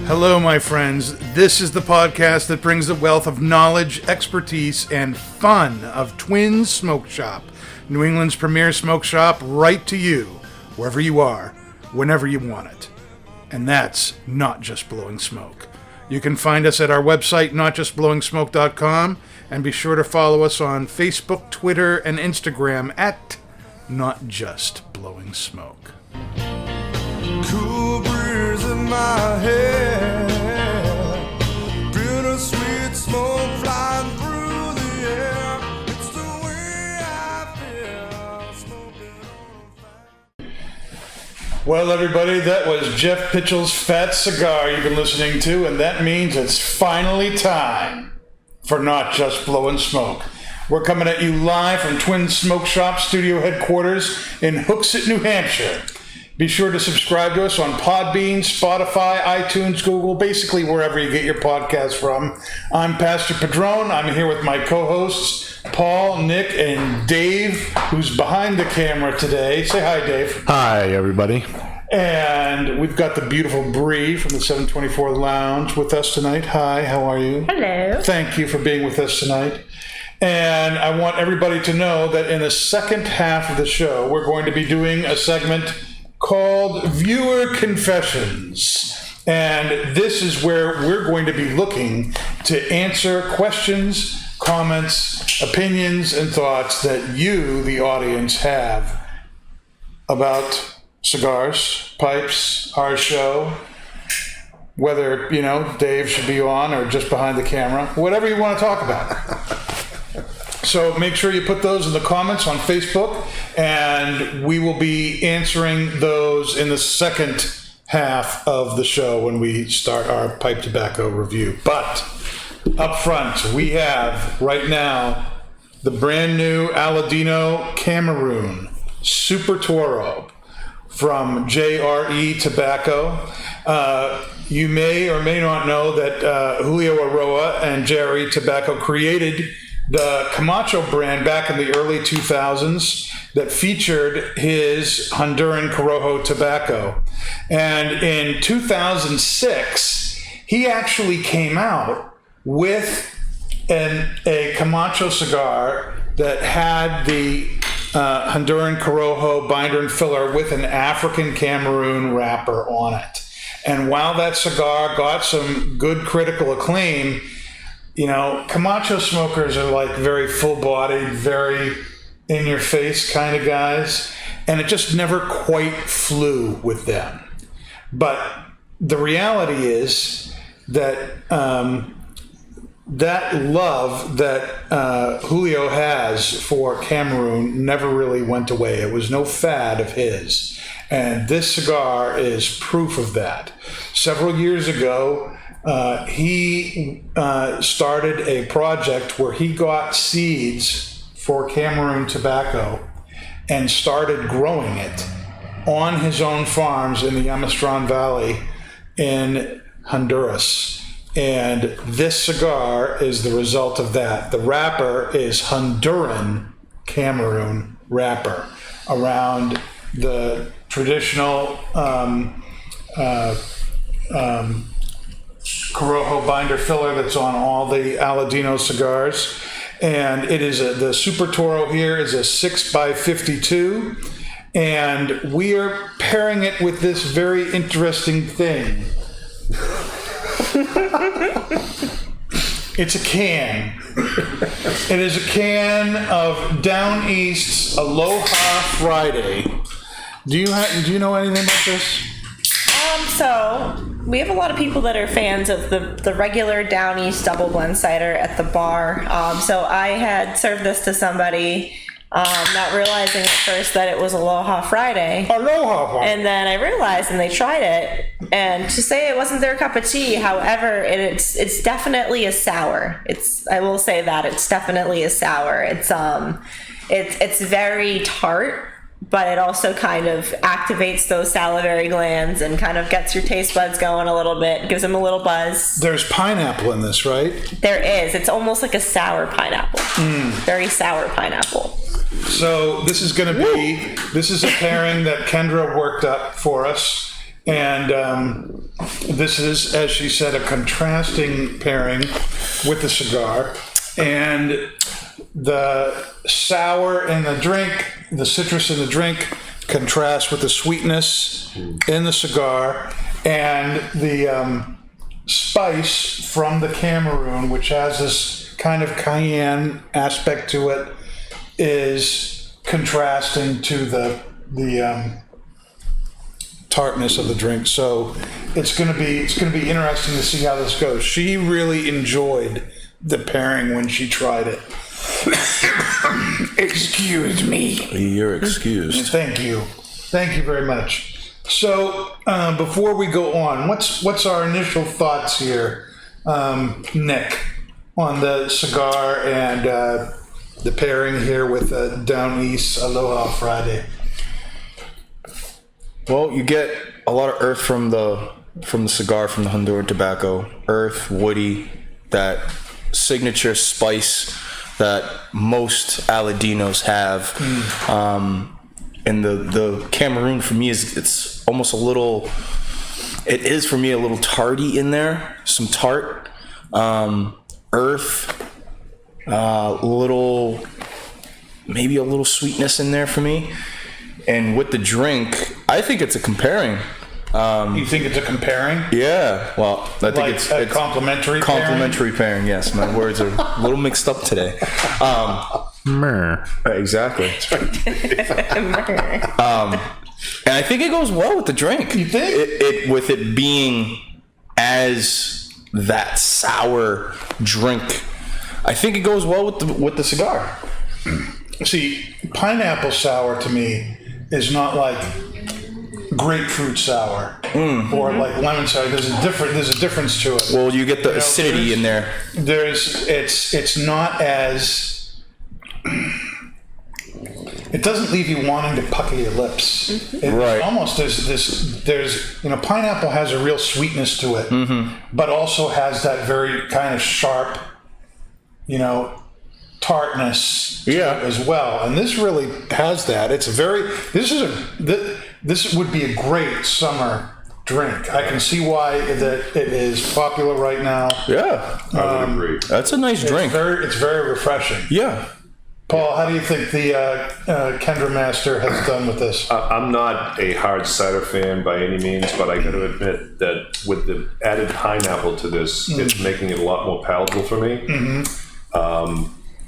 Hello, my friends. This is the podcast that brings the wealth of knowledge, expertise, and fun of Twin Smoke Shop, New England's premier smoke shop, right to you, wherever you are, whenever you want it. And that's not just blowing smoke. You can find us at our website, notjustblowingsmoke.com, and be sure to follow us on Facebook, Twitter, and Instagram at Not Just Blowing Smoke. Cool breeze in my head, bittersweet smoke flying through the air. It's the way I feel, smoking on fire. Well, everybody, that was Jeff Pitchell's Fat Cigar you've been listening to, and that means it's finally time for Not Just Blowing Smoke. We're coming at you live from Twin Smoke Shop Studio Headquarters in Hooksett, New Hampshire. Be sure to subscribe to us on Podbean, Spotify, iTunes, Google, basically wherever you get your podcasts from. I'm Pastor Padron. I'm here with my co-hosts, Paul, Nick, and Dave, who's behind the camera today. Say hi, Dave. Hi, everybody. And we've got the beautiful Bree from the 724 Lounge with us tonight. Hi, how are you? Hello. Thank you for being with us tonight. And I want everybody to know that in the second half of the show, we're going to be doing a segment called Viewer Confessions. And this is where we're going to be looking to answer questions, comments, opinions, and thoughts that you, the audience, have about cigars, pipes, our show, whether, Dave should be on or just behind the camera, whatever you want to talk about. So make sure you put those in the comments on Facebook, and we will be answering those in the second half of the show when we start our pipe tobacco review. But up front, we have right now the brand new Aladino Cameroon Super Toro from JRE Tobacco. You may or may not know that Julio Eiroa and JRE Tobacco created the Camacho brand back in the early 2000s that featured his Honduran Corojo tobacco. And in 2006, he actually came out with a Camacho cigar that had the Honduran Corojo binder and filler with an African Cameroon wrapper on it. And while that cigar got some good critical acclaim, Camacho smokers are like very full-bodied, very in-your-face kind of guys, and it just never quite flew with them. But the reality is that that love that Julio has for Cameroon never really went away. It was no fad of his, and this cigar is proof of that. Several years ago, he started a project where he got seeds for Cameroon tobacco and started growing it on his own farms in the Jamastran Valley in Honduras. And this cigar is the result of that. The wrapper is Honduran Cameroon wrapper around the traditional Corojo binder filler that's on all the Aladino cigars. And it is the Super Toro here is a 6x52. And we are pairing it with this very interesting thing. It's a can. It is a can of Down East Aloha Friday. Do you know anything about this? So we have a lot of people that are fans of the regular Down East double blend cider at the bar. So I had served this to somebody, not realizing at first that it was Aloha Friday. Aloha Friday. And then I realized, and they tried it, and to say it wasn't their cup of tea, however, it's definitely a sour. I will say that it's definitely a sour. It's very tart, but it also kind of activates those salivary glands and kind of gets your taste buds going a little bit, gives them a little buzz. There's pineapple in this, right? There is. It's almost like a sour pineapple. Very sour pineapple. So this is going to be, this is a pairing that Kendra worked up for us. And this is, as she said, a contrasting pairing with the cigar. And the sour in the drink, the citrus in the drink, contrasts with the sweetness in the cigar. And the spice from the Cameroon, which has this kind of cayenne aspect to it, is contrasting to the tartness of the drink. So it's going to be interesting to see how this goes. She really enjoyed the pairing when she tried it. Excuse me. You're excused. Thank you very much. So before we go on, what's our initial thoughts here, Nick, on the cigar and the pairing here with Down East Aloha Friday? Well, you get a lot of earth from the cigar, from the Honduran tobacco. Earth, woody, that signature spice that most Aladinos have. And the Cameroon for me it's almost a little. It is for me a little tardy in there. Some tart, earth, maybe a little sweetness in there for me. And with the drink, I think it's a comparing. You think it's a comparing? Yeah. Well, I think it's a complementary pairing. Yes, my words are a little mixed up today. Exactly. And I think it goes well with the drink. You think? It with it being as that sour drink, I think it goes well with the cigar. See, pineapple sour to me is not like grapefruit sour or like lemon sour. There's a difference to it. Well, you get the acidity in there. It's not as. It doesn't leave you wanting to pucker your lips. Right. Almost there's pineapple has a real sweetness to it, but also has that very kind of sharp, tartness to it as well. And this really has that. This would be a great summer drink. I can see why that it is popular right now. Yeah. I would agree. That's a nice drink. It's very refreshing. Yeah. Paul, how do you think the Kendra Master has done with this? I'm not a hard cider fan by any means, but I got to admit that with the added pineapple to this, it's making it a lot more palatable for me.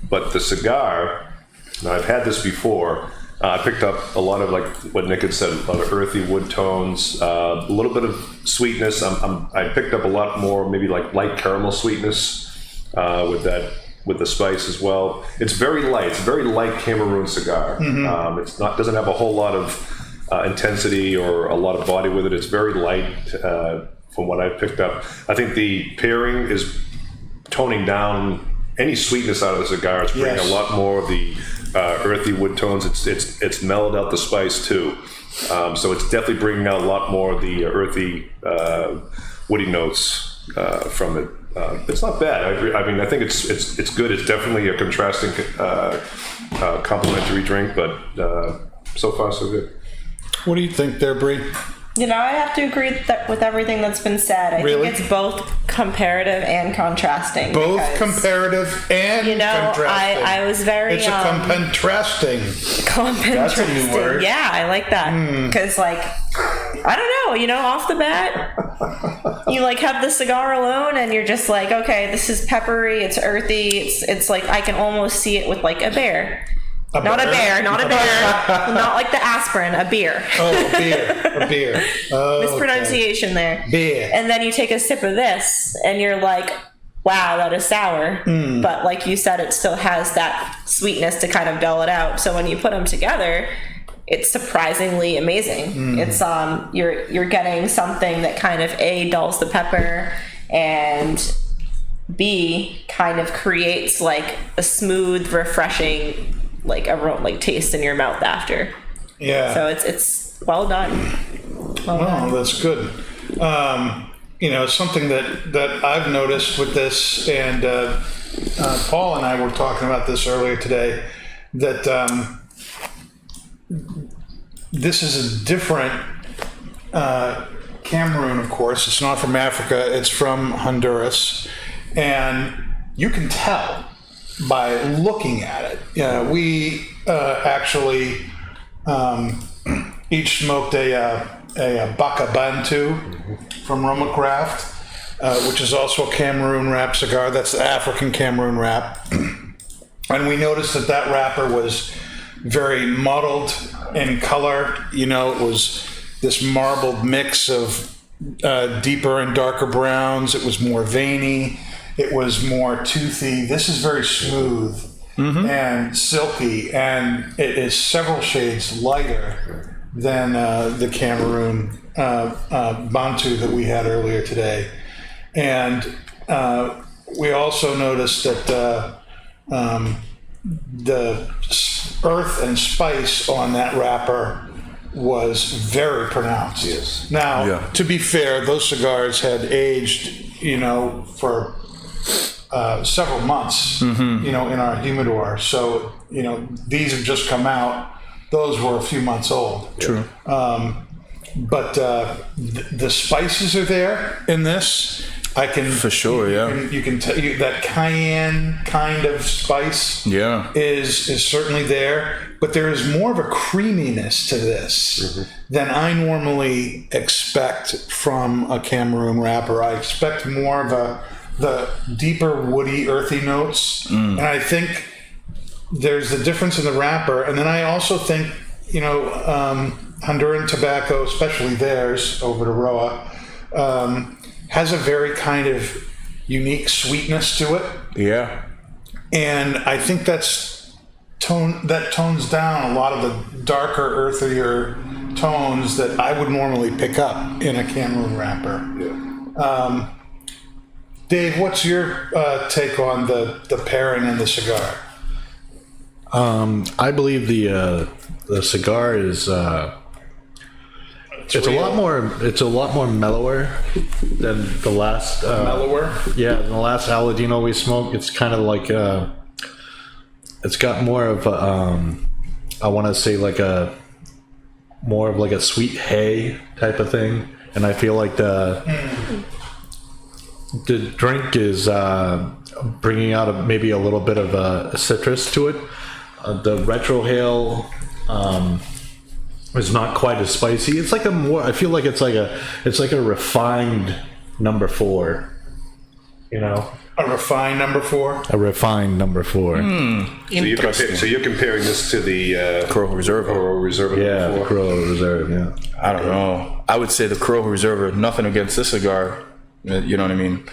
But the cigar, now I've had this before. I picked up a lot of, like what Nick had said, a lot of earthy wood tones, a little bit of sweetness. I picked up a lot more, maybe like light caramel sweetness with the spice as well. It's very light. It's a very light Cameroon cigar. Doesn't have a whole lot of intensity or a lot of body with it. It's very light from what I picked up. I think the pairing is toning down any sweetness out of the cigar. It's bringing a lot more of the earthy wood tones. It's mellowed out the spice too. So it's definitely bringing out a lot more of the earthy woody notes from it. It's not bad. I mean, I think it's good. It's definitely a contrasting, complementary drink, but so far so good. What do you think there, Bree? I have to agree with everything that's been said. I think it's both comparative and contrasting. Both comparative and contrasting. I was very... It's a contrasting. That's a new word. Yeah, I like that. Because, I don't know, off the bat, you, have the cigar alone, and you're just like, okay, this is peppery, it's earthy, it's like, I can almost see it with, a bear. Not a bear. Not like the aspirin, a beer. Oh, a beer. Oh, mispronunciation there. Beer. And then you take a sip of this, and you're like, wow, that is sour. But like you said, it still has that sweetness to kind of dull it out. So when you put them together, it's surprisingly amazing. It's you're getting something that kind of A, dulls the pepper, and B, kind of creates a smooth, refreshing taste in your mouth after. Yeah. So it's well done. Well, that's good. Something that I've noticed with this, and Paul and I were talking about this earlier today, that this is a different Cameroon, of course. It's not from Africa. It's from Honduras. And you can tell by looking at it. We actually each smoked a Baka Bantu from Roma Craft, which is also a Cameroon wrap cigar. That's the African Cameroon wrap. And we noticed that wrapper was very mottled in color. It was this marbled mix of deeper and darker browns. It was more veiny. It was more toothy. This is very smooth and silky, and it is several shades lighter than the Cameroon Bantu that we had earlier today. And we also noticed that the earth and spice on that wrapper was very pronounced. Yes. Now, to be fair, those cigars had aged, for several months, in our humidor. So, these have just come out. Those were a few months old. True. But the spices are there in this. I can For sure, You can tell that cayenne kind of spice. Is certainly there, but there is more of a creaminess to this than I normally expect from a Cameroon wrapper. I expect more of the deeper woody, earthy notes, and I think there's the difference in the wrapper. And then I also think Honduran tobacco, especially theirs over to Roa, has a very kind of unique sweetness to it. Yeah. And I think that tones down a lot of the darker, earthier tones that I would normally pick up in a Cameroon wrapper. Dave, what's your take on the pairing and the cigar? I believe the cigar is it's a lot more mellower than the last Mellower? than the last Aladino we smoked. It's kind of like it's got more of a, I want to say like more of like a sweet hay type of thing, and I feel like the drink is bringing out maybe a little bit of a citrus to it. The retrohale is not quite as spicy. It's like I feel like it's like a refined number 4. A refined number 4? A refined number 4. So you're comparing this to the Corojo Reserva. Corojo Reserva. Yeah, the Corojo Reserve. Yeah. I don't know. I would say the Corojo Reserva. Nothing against this cigar, you know what I mean.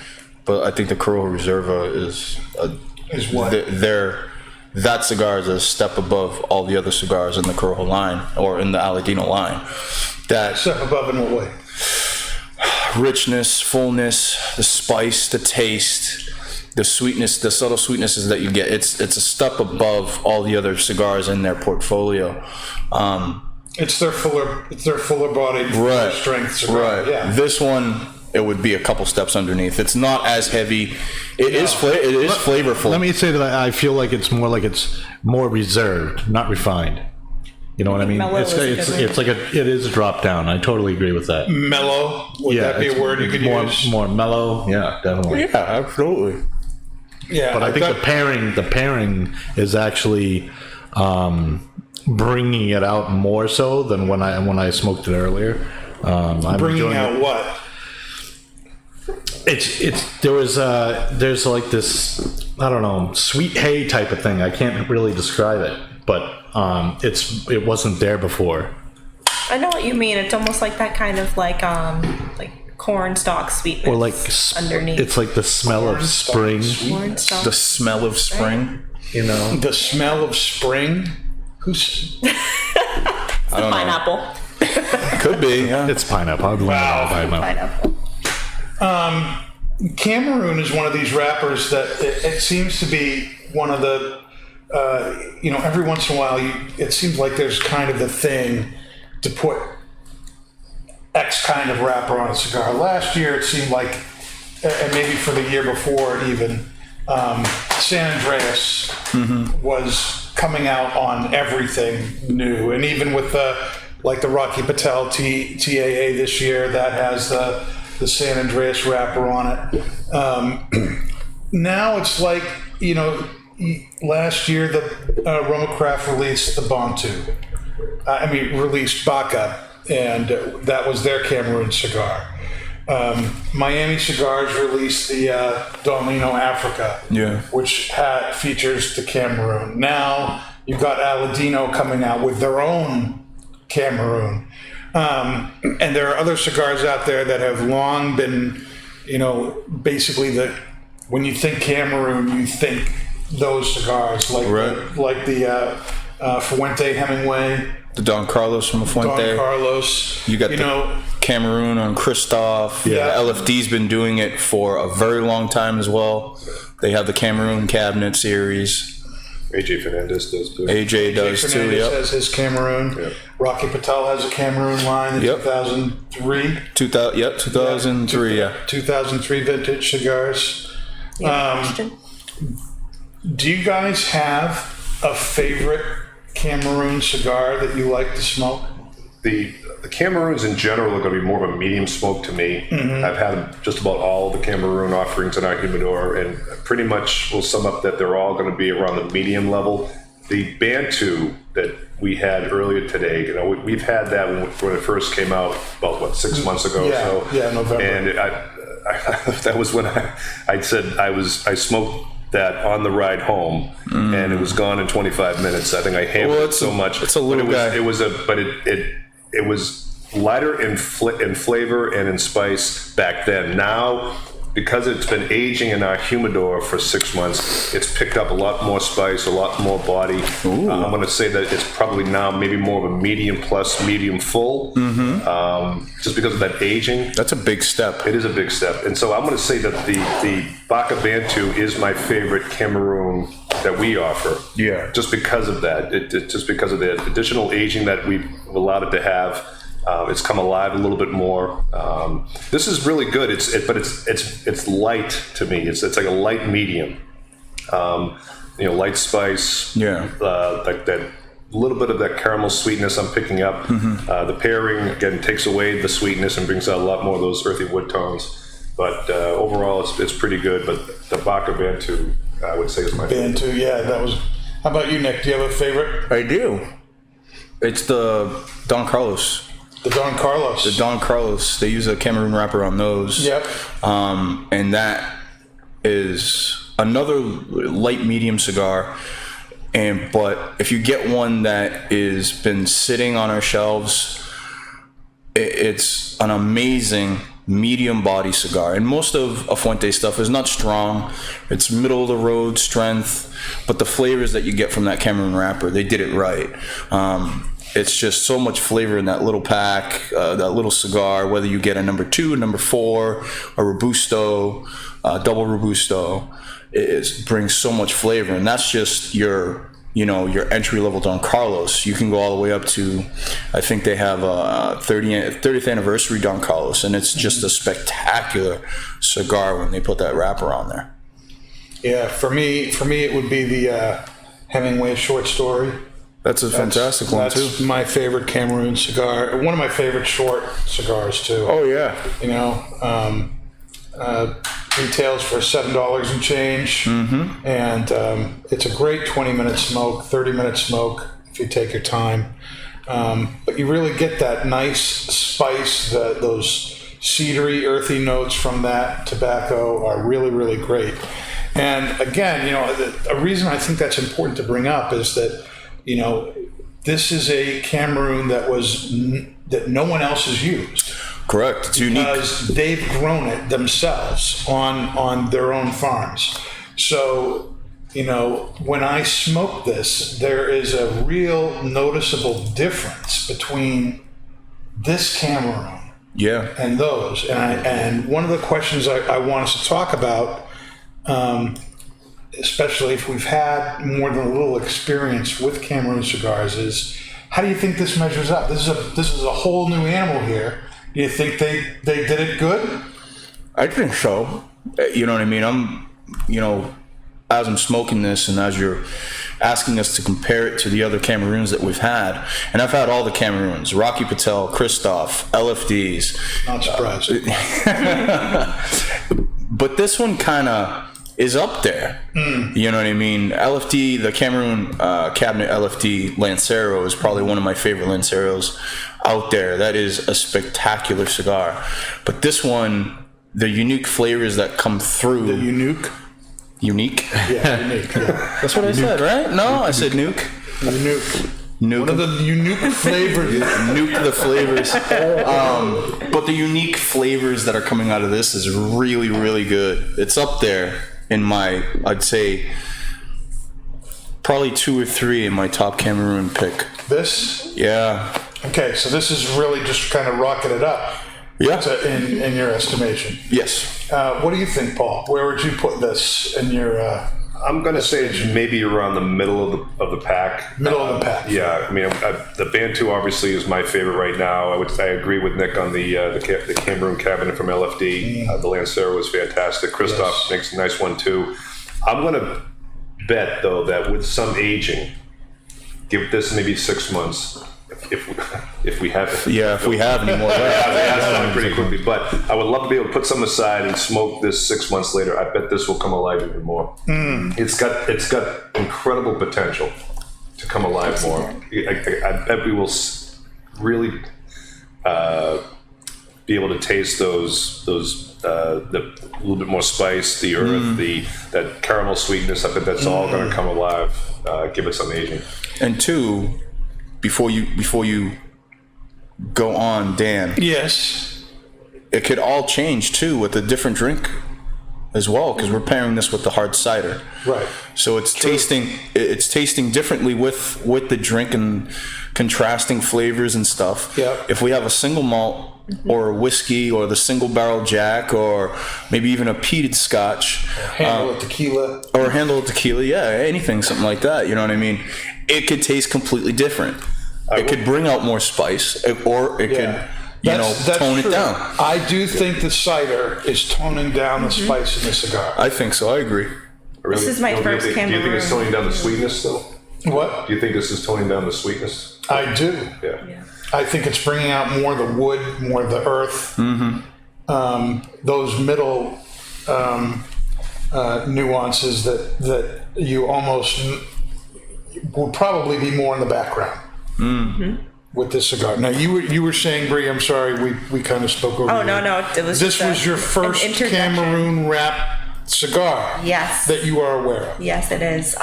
But I think the Corojo Reserva is what? That cigar is a step above all the other cigars in the Corojo line or in the Aladino line. That Step above in what way? richness, fullness, the spice, the taste, the sweetness, the subtle sweetnesses that you get. It's a step above all the other cigars in their portfolio. It's their fuller bodied, fuller strength cigar. Right. Yeah. This one, it would be a couple steps underneath. It's not as heavy. It is flavorful. Let me say that I feel like it's more reserved, not refined. You know what I mean? Mellow is a good word. It is a drop down. I totally agree with that. Mellow? Would that be a word you could use? More mellow. Yeah, definitely. Yeah, absolutely. Yeah. But I think the pairing is actually bringing it out more so than when I smoked it earlier. I'm bringing enjoying out it. what? There's like this, I don't know, sweet hay type of thing. I can't really describe it, but it wasn't there before. I know what you mean. It's almost like that kind of like corn stalk sweetness, Or like underneath. it's like the smell of spring. Corn stalk. The smell of spring. You know, The smell of spring? Who's... I don't know. Pineapple. Could be. Yeah. it's pineapple. Pineapple. Cameroon is one of these rappers that it seems to be one of the, every once in a while, it seems like there's kind of the thing to put X kind of wrapper on a cigar. Last year, it seemed like, and maybe for the year before even, San Andreas was coming out on everything new. And even with the like the Rocky Patel TAA this year that has the San Andreas wrapper on it. Now it's like, last year the Romacraft released the Bantu. Released Baca, and that was their Cameroon cigar. Miami Cigars released the Donlino Africa, which features the Cameroon. Now you've got Aladino coming out with their own Cameroon. And there are other cigars out there that have long been, basically when you think Cameroon, you think those cigars, like the Fuente Hemingway. The Don Carlos from Fuente. Don Carlos. You got the Cameroon on Christoph. Yeah. The LFD's been doing it for a very long time as well. They have the Cameroon Cabinet series. AJ Fernandez does too. AJ does too, Fernandez has his Cameroon. Yep. Rocky Patel has a Cameroon line in 2003. 2003, 2003 vintage cigars. Do you guys have a favorite Cameroon cigar that you like to smoke? The Cameroons in general are going to be more of a medium smoke to me. I've had just about all the Cameroon offerings in our humidor, and pretty much will sum up that they're all going to be around the medium level. The Bantu that we had earlier today, we've had that when it first came out about 6 months ago. November. And that was when I said I smoked that on the ride home, and it was gone in 25 minutes. I think I hammered it so much. It's a little guy. It was lighter in flavor and in spice back then. Now, because it's been aging in our humidor for 6 months, it's picked up a lot more spice, a lot more body. I'm going to say that it's probably now maybe more of a medium plus, medium full, just because of that aging. That's a big step. It is a big step. And so I'm going to say that the Baca Bantu is my favorite Cameroon that we offer. Yeah. Just because of that. Just because of the additional aging that we've allowed it to have. It's come alive a little bit more. This is really good. But it's light to me. It's like a light medium. Light spice. Yeah. Like that little bit of that caramel sweetness I'm picking up. The pairing again takes away the sweetness and brings out a lot more of those earthy wood tones. But overall, it's pretty good. But the Baca Bantu, I would say, is my favorite. Bantu, yeah, that was. How about you, Nick? Do you have a favorite? I do. It's the Don Carlos. The Don Carlos. The Don Carlos. They use a Cameroon wrapper on those. Yep. And that is another light medium cigar. But if you get one that is been sitting on our shelves, it's an amazing medium body cigar. And most of Fuente stuff is not strong. It's middle of the road strength, but the flavors that you get from that Cameroon wrapper, they did it right. It's just so much flavor in that little pack, that little cigar, whether you get a number 2, a number 4, a Robusto, double Robusto, it brings so much flavor. And that's just your entry-level Don Carlos. You can go all the way up to, I think they have a 30th anniversary Don Carlos, and it's just a spectacular cigar when they put that wrapper on there. Yeah, for me, it would be the Hemingway short story. That's a fantastic one, too. That's my favorite Cameroon cigar. One of my favorite short cigars, too. Oh, yeah. Retails for $7 and change. And it's a great 20-minute smoke, 30-minute smoke, if you take your time. But you really get that nice spice, those cedary, earthy notes from that tobacco are really, really great. And again, a reason I think that's important to bring up is that this is a Cameroon that no one else has used. Correct. It's unique. Because they've grown it themselves on their own farms. So, when I smoke this, there is a real noticeable difference between this Cameroon and those. And one of the questions I want us to talk about, especially if we've had more than a little experience with Cameroon cigars, is how do you think this measures up? This is a whole new animal here. Do you think they did it good? I think so. You know what I mean? As I'm smoking this and as you're asking us to compare it to the other Cameroons that we've had. And I've had all the Cameroons, Rocky Patel, Christophe, LFDs. Not surprised. But this one kind of is up there. You know what I mean? LFD, the Cameroon Cabinet LFD Lancero is probably one of my favorite Lanceros out there. That is a spectacular cigar. But this one, the unique flavors that come through. The unique? Unique? Yeah, unique. Yeah. That's what I said, right? No, I said nuke. Unique. Nuke. One of the unique flavors. Nuke the flavors. But the unique flavors that are coming out of this is really, really good. It's up there in my, I'd say, probably 2 or 3 in my top Cameroon pick. This? Yeah. Okay, so this is really just kind of rocking it up. Yeah. In your estimation. Yes. What do you think, Paul? Where would you put this in your... I'm going to say it's maybe around the middle of the pack. Middle of the pack. Yeah, I mean, the Bantu obviously is my favorite right now. I agree with Nick on the Cameroon Cabinet from LFD. The Lancero was fantastic. Christophe makes a nice one too. I'm going to bet though that with some aging, give this maybe 6 months. If we have it. Yeah, if we have any more. That's done pretty quickly. But I would love to be able to put some aside and smoke this 6 months later. I bet this will come alive even more. It's got incredible potential to come alive more. I bet we will really be able to taste those the little bit more spice, the earth, that caramel sweetness. I bet that's all going to come alive. Give it some aging. And 2, before you go on, Dan. Yes. It could all change too with a different drink as well, because we're pairing this with the hard cider. Right. So it's tasting differently with the drink and contrasting flavors and stuff. Yeah. If we have a single malt or a whiskey or the single barrel jack or maybe even a peated scotch. Handle of tequila. Or handle of tequila, yeah, anything, something like that. You know what I mean? It could taste completely different. It could bring out more spice, or it could, That's tone true. it down. I do think the cider is toning down the spice in the cigar. I think so. I agree. Really? This is my first Do you think it's Cameroon. toning down the sweetness though? What? Do you think this is toning down the sweetness? I do. Yeah. I think it's bringing out more the wood, more the earth. Those middle nuances that you almost would probably be more in the background with this cigar. Now you were saying, Bree, I'm sorry, we kind of spoke over. Oh, you. no, it was This just was your an first introduction. Cameroon wrap cigar. Yes. That you are aware of. Yes, it is.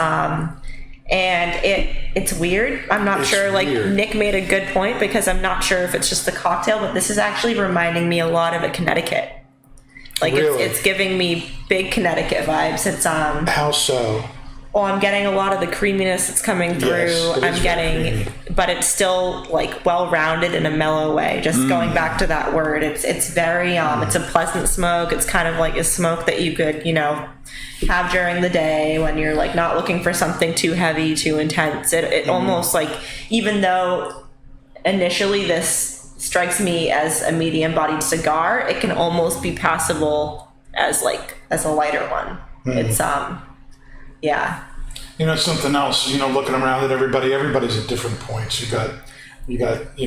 And it's weird. I'm not It's sure. Like weird. Nick made a good point, because I'm not sure if it's just the cocktail, but this is actually reminding me a lot of a Connecticut. Like Really? it's giving me big Connecticut vibes. It's How so? I'm getting a lot of the creaminess that's coming through. Yes, it is I'm very getting, creamy. but it's still like well rounded in a mellow way. Just going back to that word, it's very it's a pleasant smoke. It's kind of like a smoke that you could have during the day when you're like not looking for something too heavy, too intense. It almost like, even though initially this strikes me as a medium bodied cigar, it can almost be passable as a lighter one. It's yeah. Something else, looking around at everybody's at different points. You got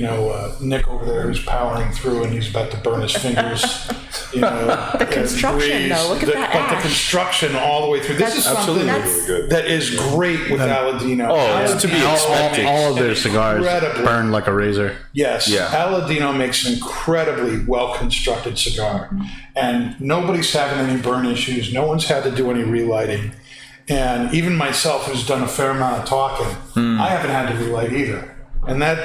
Nick over there who's powering through and he's about to burn his fingers. The construction, though, look at that But the ash. construction all the way through. This is something Really good. that is great with Aladino. Oh, it's to be expected. All of their cigars Incredibly. burn like a razor. Yes, Yeah. Aladino makes an incredibly well-constructed cigar. And nobody's having any burn issues. No one's had to do any relighting. And even myself, who's done a fair amount of talking, I haven't had to relight either. And that,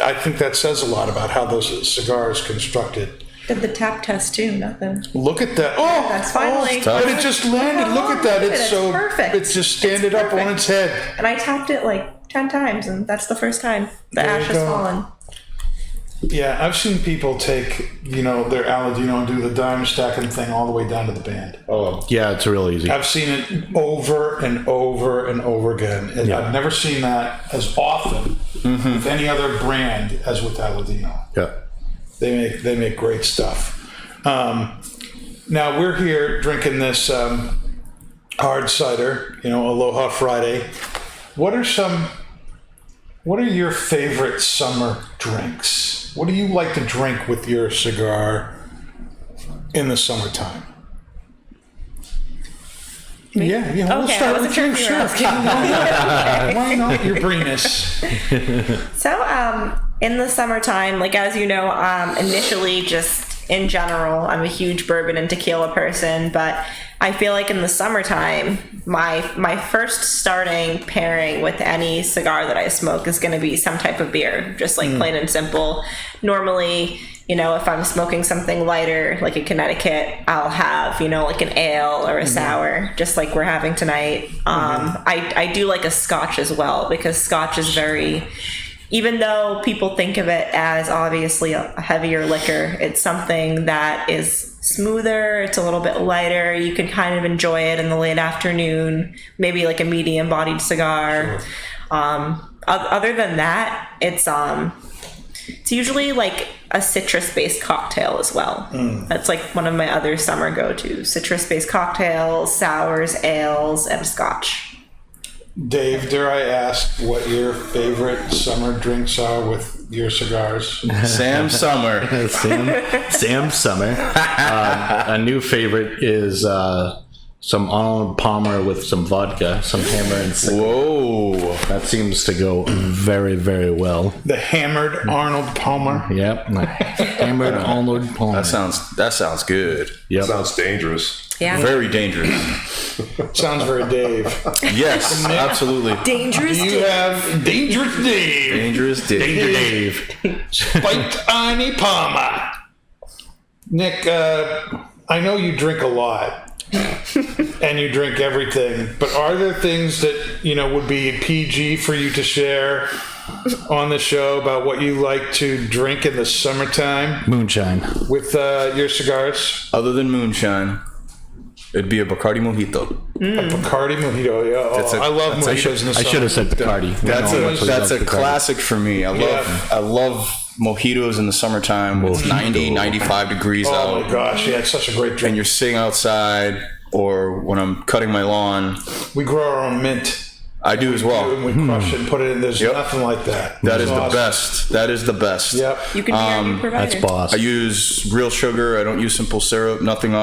I think that says a lot about how those cigars constructed. Did the tap test too? Nothing. Look at that. Oh, That's finally. but it just landed. Look at that. It's It's so perfect. It's just standing up on perfect. its head. And I tapped it like 10 times, and that's the first time the There ash you has go. fallen. Yeah, I've seen people take, their Aladino and do the dime stacking thing all the way down to the band. Oh, yeah, it's real easy. I've seen it over and over and over again. And Yeah. I've never seen that as often with any other brand as with Aladino. Yeah. They make great stuff. Now we're here drinking this hard cider, Aloha Friday. What are your favorite summer drinks? What do you like to drink with your cigar in the summertime? Yeah, we'll Okay, I start wasn't with sure you. if you were Sure. asking. Why not, your Brenus? So, in the summertime, like as you know, initially just in general, I'm a huge bourbon and tequila person, but I feel like in the summertime, my first starting pairing with any cigar that I smoke is going to be some type of beer, just like plain and simple. Normally, if I'm smoking something lighter, like a Connecticut, I'll have, like an ale or a sour, just like we're having tonight. I do like a scotch as well, because scotch is very, even though people think of it as obviously a heavier liquor, it's something that is smoother, it's a little bit lighter, you can kind of enjoy it in the late afternoon, maybe like a medium bodied cigar. Sure. Other than that, it's usually like a citrus-based cocktail as well. That's like one of my other summer go-tos. Citrus-based cocktails, sours, ales, and scotch. Dave, dare I ask what your favorite summer drinks are with your cigars? Sam Summer. Sam Summer. A new favorite is some Arnold Palmer with some vodka, some hammer and cigar. Whoa. That seems to go very, very well. The hammered Arnold Palmer. Yep. Hammered Arnold Palmer. That sounds good. Yep. Sounds dangerous. Yeah. Very dangerous. Sounds very Dave. Yes, absolutely. Dangerous Do you Dave. have Dangerous Dave? Dangerous Dave. Spiked Arnie Palmer. Nick, I know you drink a lot. And you drink everything, but are there things that would be PG for you to share on the show about what you like to drink in the summertime Moonshine. with your cigars? Other than moonshine, it'd be a Bacardi Mojito. A Bacardi Mojito, yeah. I love mojitos in the summer. I should have said Bacardi. That's a classic for me. I love mojitos in the summertime. It's 90, 95 degrees out. Oh my gosh, yeah, it's such a great drink. And you're sitting outside, or when I'm cutting my lawn. We grow our own mint. I do as well. And we crush it and put it in. There's nothing like that. That is awesome. the best. That is the best. Yep. You can be our new provider. That's boss. I use real sugar. I don't use simple syrup. Nothing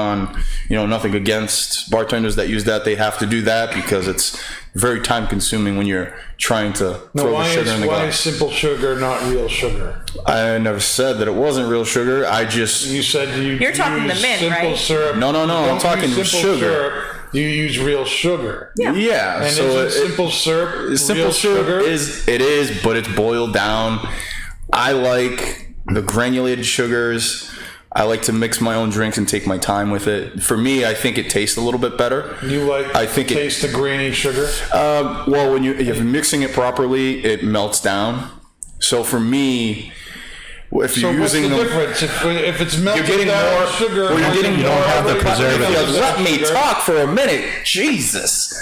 against bartenders that use that. They have to do that because it's very time consuming when you're trying to throw the sugar in the Why glass. is simple sugar not real sugar? I never said that it wasn't real sugar. You said You're talking use the mint, simple right? syrup. No, You I'm don't talking use simple sugar. syrup. You use real sugar. Yeah. And so isn't simple syrup simple real syrup sugar? is, but it's boiled down. I like the granulated sugars. I like to mix my own drinks and take my time with it. For me, I think it tastes a little bit better. You like taste the grainy sugar? Well, if you're mixing it properly, it melts down. So for me, if you're what's using the difference? If it's melted you're getting down more sugar, well, you're getting you more don't have the of preservatives. Let me talk for a minute. Jesus.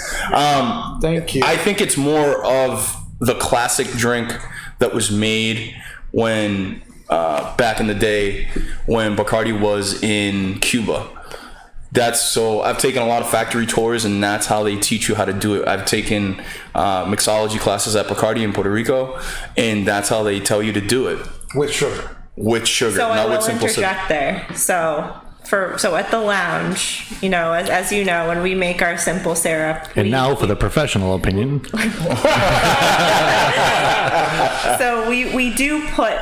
Thank you. I think it's more of the classic drink that was made when back in the day when Bacardi was in Cuba. I've taken a lot of factory tours, and that's how they teach you how to do it. I've taken mixology classes at Bacardi in Puerto Rico, and that's how they tell you to do it. With sugar. With sugar, So I not will with simple syrup. interject there. So at the lounge, as you know, when we make our simple syrup, And now for the professional opinion. so we do put,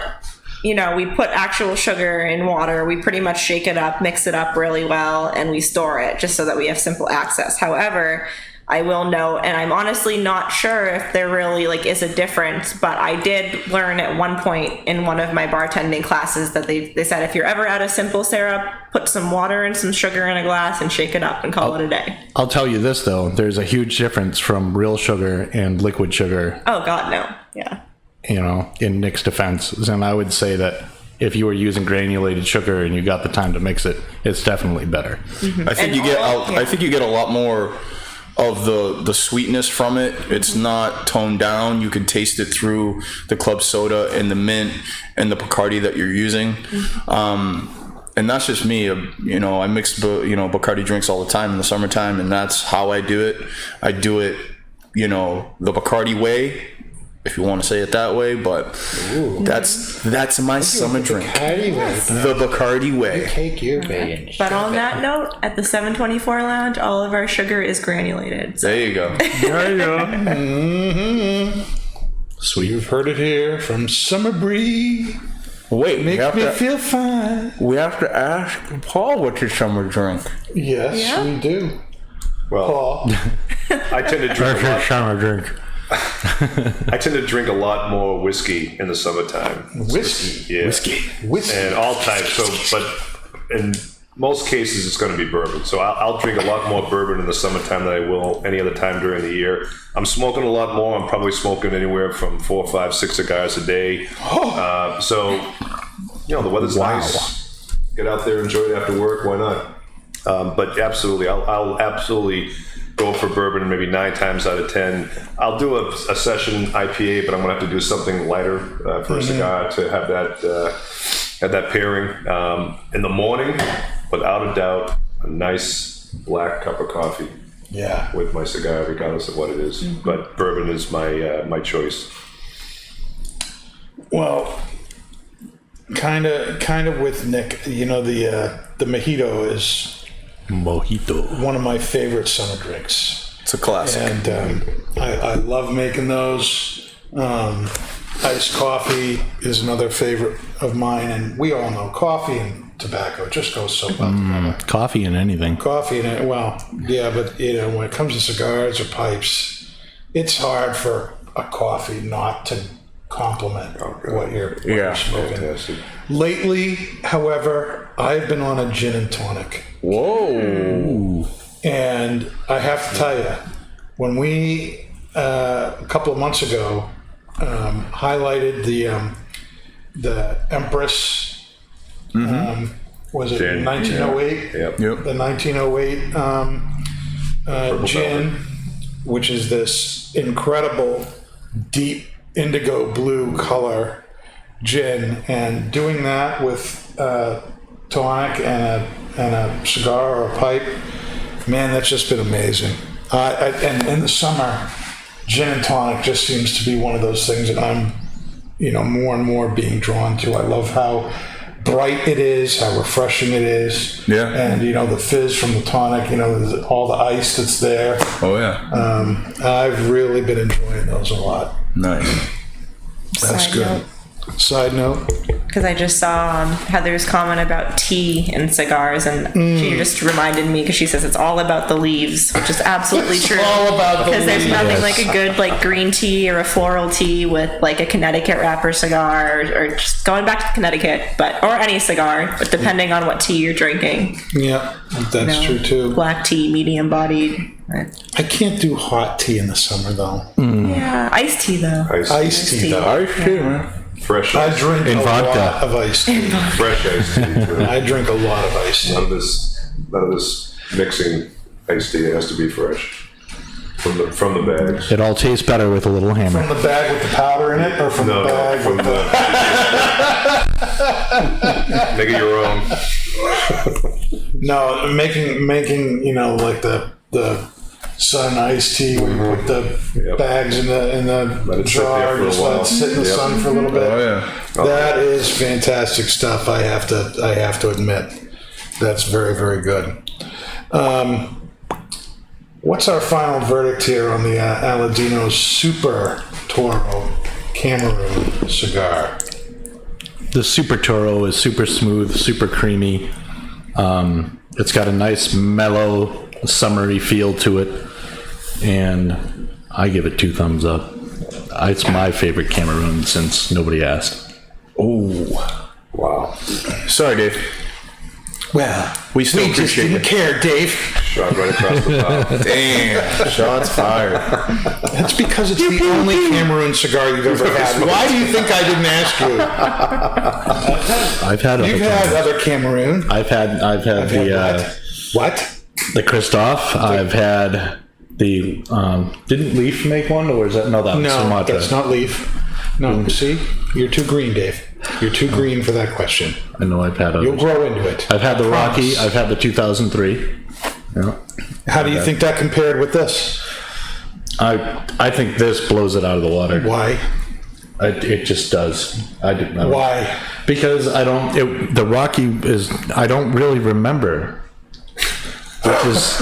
we put actual sugar in water. We pretty much shake it up, mix it up really well, and we store it just so that we have simple access. However, I will note, and I'm honestly not sure if there really is a difference, but I did learn at one point in one of my bartending classes that they said if you're ever out of simple syrup, put some water and some sugar in a glass and shake it up and call it a day. I'll tell you this, though. There's a huge difference from real sugar and liquid sugar, Oh, God, no. Yeah. in Nick's defense. And I would say that if you were using granulated sugar and you got the time to mix it, it's definitely better. I think you get a lot more of the sweetness from it. It's not toned down. You can taste it through the club soda and the mint and the Bacardi that you're using. and that's just me. You know, I mix Bacardi drinks all the time in the summertime, and that's how I do it. I do it, you know, the Bacardi way, if you want to say it that way. But that's my summer drink. The Bacardi way. Take your way. But on that note, at the 724 Lounge, all of our sugar is granulated. So. There you go. There you go. Mm-hmm. Sweet. You've heard it here from Summer Bree. Wait, Makes me feel fine. we have to ask Paul what's your summer drink. Yes, Yeah. we do. Well, Paul. I tend to drink a lot. Summer drink. I tend to drink a lot more whiskey in the summertime. Whiskey. Yeah. Whiskey. And all types. So, but in most cases, it's going to be bourbon. So I'll drink a lot more bourbon in the summertime than I will any other time during the year. I'm smoking a lot more. I'm probably smoking anywhere from 4, 5, 6 cigars a day. So, you know, the weather's nice. Get out there, enjoy it after work. Why not? But absolutely, I'll absolutely go for bourbon maybe 9 times out of 10. I'll do a session IPA, but I'm going to have to do something lighter for a cigar to have that pairing. In the morning, without a doubt, a nice black cup of coffee. Yeah. With my cigar, regardless of what it is. But bourbon is my choice. Well, kind of with Nick. You know, the mojito is Mojito. one of my favorite summer drinks, It's a classic. and I love making those. Iced coffee is another favorite of mine, and we all know coffee and tobacco just goes so well together. Coffee and anything. Coffee and but you know, when it comes to cigars or pipes, it's hard for a coffee not to complement what you're smoking. Fantastic. Lately, however, I've been on a gin and tonic. Whoa. And I have to tell you, when we a couple of months ago highlighted the Empress, was it Gin, 1908? yeah. Yep. The 1908 gin, velvet. which is this incredible deep indigo blue color gin, and doing that with tonic and a cigar or a pipe, man, that's just been amazing. And in the summer, gin and tonic just seems to be one of those things that I'm, you know, more and more being drawn to. I love how bright it is, how refreshing it is. Yeah. And, you know, the fizz from the tonic, you know, all the ice that's there. Oh yeah. I've really been enjoying those a lot. Nice. That's good. Side note. Because I just saw Heather's comment about tea and cigars, and she just reminded me, because she says it's all about the leaves, which is absolutely true. all about the Because there's leaves. nothing like a good like green tea or a floral tea with like a Connecticut wrapper cigar, or just going back to Connecticut, or any cigar, but depending on what tea you're drinking. Yeah, that's You know, true too. Black tea, medium bodied. I can't do hot tea in the summer though. Yeah, iced tea though. Iced tea though. Irish tea, man. Fresh I ice. drink And a vodka. lot of iced tea. Fresh iced tea. too. I drink a lot of iced tea. None of this mixing iced tea. It has to be fresh from the bags. It all tastes better with a little hammer. From the bag with the powder in it, or from the bag from with the. Make it your own. No, making you know, like the sun iced tea where you put the bags in the Let it sit there jar, for a just let while. it sit in the Yep. sun for a little bit. Oh yeah. That is fantastic stuff. I have to admit, that's very, very good. What's our final verdict here on the Aladino Super Toro Cameroon cigar? The Super Toro is super smooth, super creamy. It's got a nice mellow, summery feel to it, and I give it 2 thumbs up. It's my favorite Cameroon since nobody asked. Oh. Wow. Sorry, Dave. Well, We still appreciate didn't it. care, Dave. Shot right across the top. Damn. Shots fired. That's because it's the only Cameroon cigar you've ever had. Why do you think I didn't ask you? I've had other You've had Cameroon. other Cameroon. I've had What? the Christophe. I've had the didn't Leaf make one, or is that no? That was No, Sumatra. that's not Leaf. No, see, you're too green, Dave. You're too green for that question. I know I've had You'll others. grow into it. I've had the Promise. Rocky. I've had the 2003. Yeah. How do you think that compared with this? I think this blows it out of the water. Why? It just does. Why? Because the Rocky is, I don't really remember. Which is,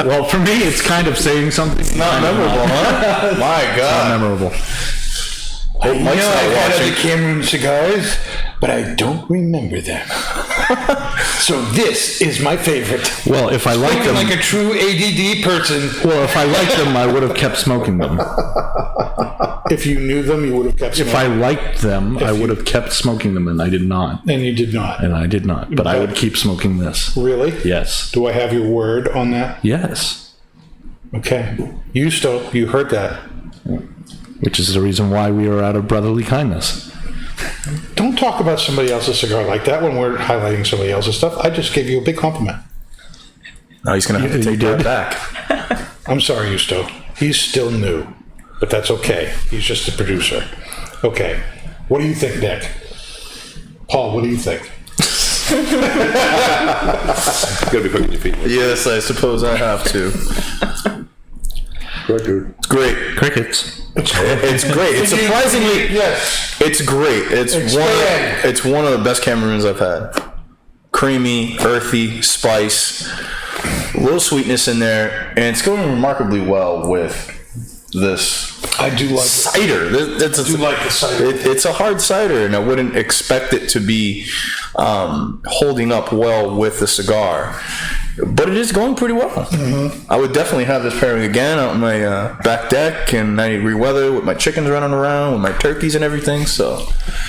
well, for me, it's kind of saying something. It's Not memorable, huh? My Not God. memorable. Hope You Mike's know, not I've had watching. other Cameroon cigars, but I don't remember them. So this is my favorite. Well, if I liked Thinking them, like a true ADD person. well, if I liked them, I would have kept smoking them. If you knew them, you would have kept If I smoking. liked them, I would have kept smoking them, and I did not. And you did not. And I did not. But I would keep smoking this. Really? Yes. Do I have your word on that? Yes. Okay. You heard that. Which is the reason why we are out of brotherly kindness. Don't talk about somebody else's cigar like that when we're highlighting somebody else's stuff. I just gave you a big compliment. No, he's going to have to You take that did? back. I'm sorry, Justo. He's still new, but that's okay. He's just a producer. Okay. What do you think, Nick? Paul, what do you think? You gotta be quick on your feet. Yes, I suppose I have to. It's great. Crickets. It's great. It's surprisingly. Yes. It's great. It's one of the best Cameroons I've had. Creamy, earthy, spice, a little sweetness in there, and it's going remarkably well with this I do like it. cider. I do like the cider. It's a hard cider, and I wouldn't expect it to be holding up well with the cigar. But it is going pretty well. Mm-hmm. I would definitely have this pairing again out on my back deck in 90-degree weather with my chickens running around, with my turkeys and everything. So,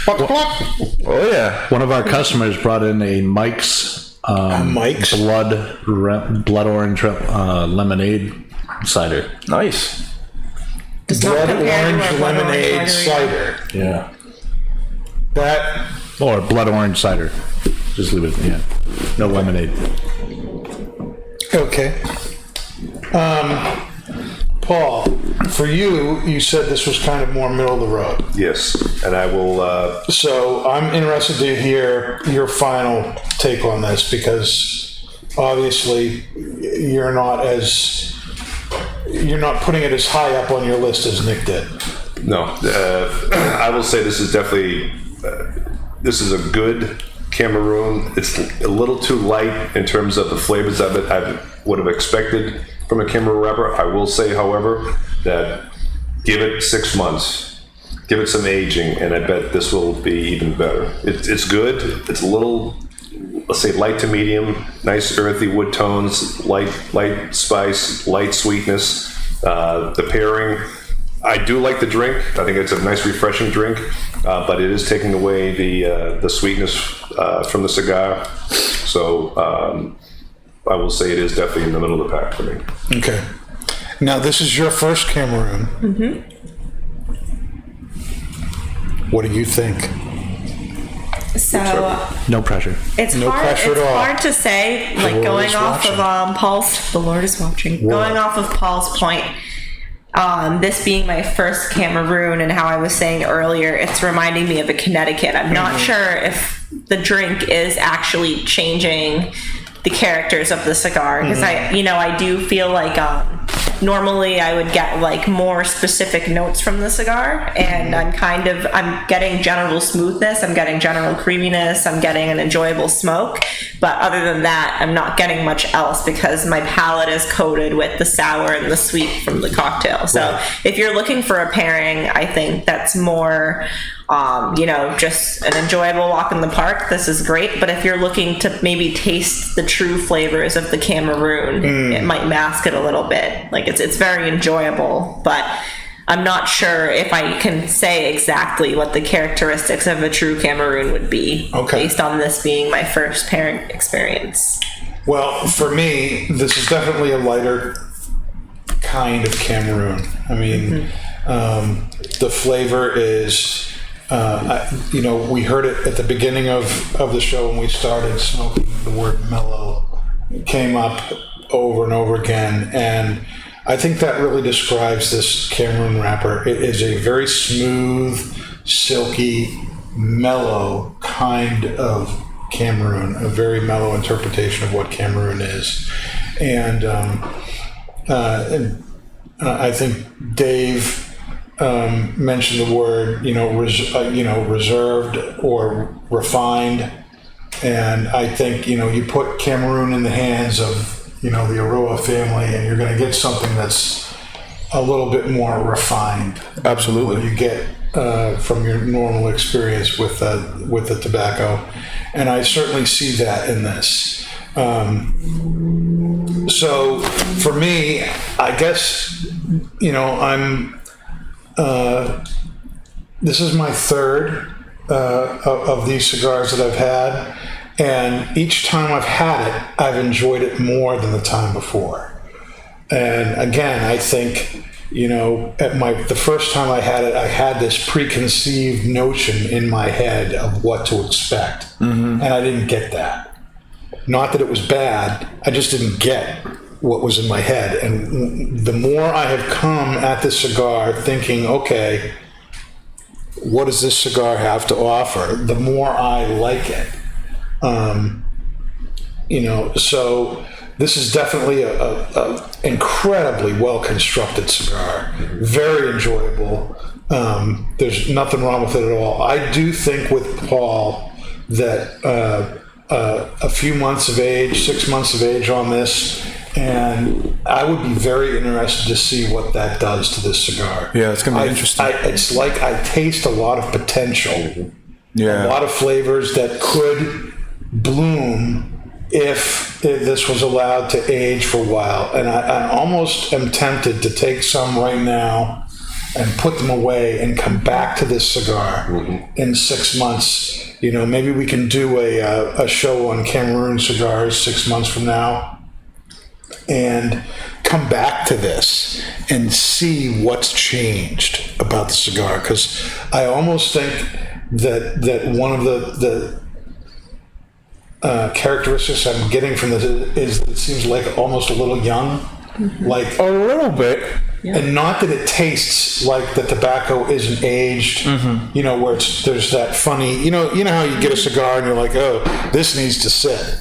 oh yeah. One of our customers brought in a Mike's, Mike's? blood orange lemonade cider. Nice. Does not Blood compare to orange our blood lemonade orange cider. Yeah. That Or blood orange cider. Just leave it. Yeah. No lemonade. okay. Paul, for you, you said this was kind of more middle of the road. Yes, and I will. So I'm interested to hear your final take on this because obviously you're not putting it as high up on your list as Nick did. No, I will say this is definitely this is a good Cameroon. It's a little too light in terms of the flavors of it I would have expected from a Cameroon wrapper. I will say, however, that give it 6 months, give it some aging, and I bet this will be even better. It's good. It's a little, let's say, light to medium, nice earthy wood tones, light spice, light sweetness. The pairing, I do like the drink. I think it's a nice, refreshing drink, but it is taking away the sweetness from the cigar. So I will say it is definitely in the middle of the pack for me. Okay. Now this is your first Cameroon. Mm-hmm. What do you think? So No pressure. it's No hard. pressure It's at all. hard to say. Like Lord going is off watching. of Paul's. The Lord is watching. Going off of Paul's point. This being my first Cameroon, and how I was saying earlier, it's reminding me of a Connecticut. I'm not sure if the drink is actually changing the characters of the cigar, because I do feel like normally I would get like more specific notes from the cigar, and I'm getting general smoothness, I'm getting general creaminess, I'm getting an enjoyable smoke, but other than that I'm not getting much else because my palate is coated with the sour and the sweet from the cocktail. So if you're looking for a pairing, I think that's more just an enjoyable walk in the park, this is great. But if you're looking to maybe taste the true flavors of the Cameroon, it might mask it a little bit. Like it's very enjoyable, but I'm not sure if I can say exactly what the characteristics of a true Cameroon would be, based on this being my first pairing experience. Well, for me, this is definitely a lighter kind of Cameroon. I mean, the flavor is, we heard it at the beginning of the show when we started smoking. The word mellow came up over and over again, and I think that really describes this Cameroon wrapper. It is a very smooth, silky, mellow kind of Cameroon, a very mellow interpretation of what Cameroon is. And I think Dave mentioned the word, reserved or refined. And I think, you put Cameroon in the hands of, the Eiroa family, and you're going to get something that's a little bit more refined. Absolutely. What you get from your normal experience with the tobacco. And I certainly see that in this. So for me, I guess, this is my third of these cigars that I've had. And each time I've had it, I've enjoyed it more than the time before. And again, I think, the first time I had it, I had this preconceived notion in my head of what to expect. And I didn't get that. Not that it was bad, I just didn't get what was in my head. And the more I have come at this cigar thinking, okay, what does this cigar have to offer, the more I like it. So this is definitely a incredibly well-constructed cigar. Very enjoyable. There's nothing wrong with it at all. I do think with Paul that a few months of age, 6 months of age on this, and I would be very interested to see what that does to this cigar. Yeah, it's going to be interesting. It's like I taste a lot of potential. Yeah. A lot of flavors that could bloom if this was allowed to age for a while. And I almost am tempted to take some right now and put them away and come back to this cigar in 6 months. Maybe we can do a show on Cameroon cigars 6 months from now and come back to this and see what's changed about the cigar. Because I almost think that one of the characteristics I'm getting from this is that it seems like almost a little young, like A little bit. and not that it tastes like the tobacco isn't aged, where there's that funny, you know how you get a cigar and you're like, oh, this needs to sit.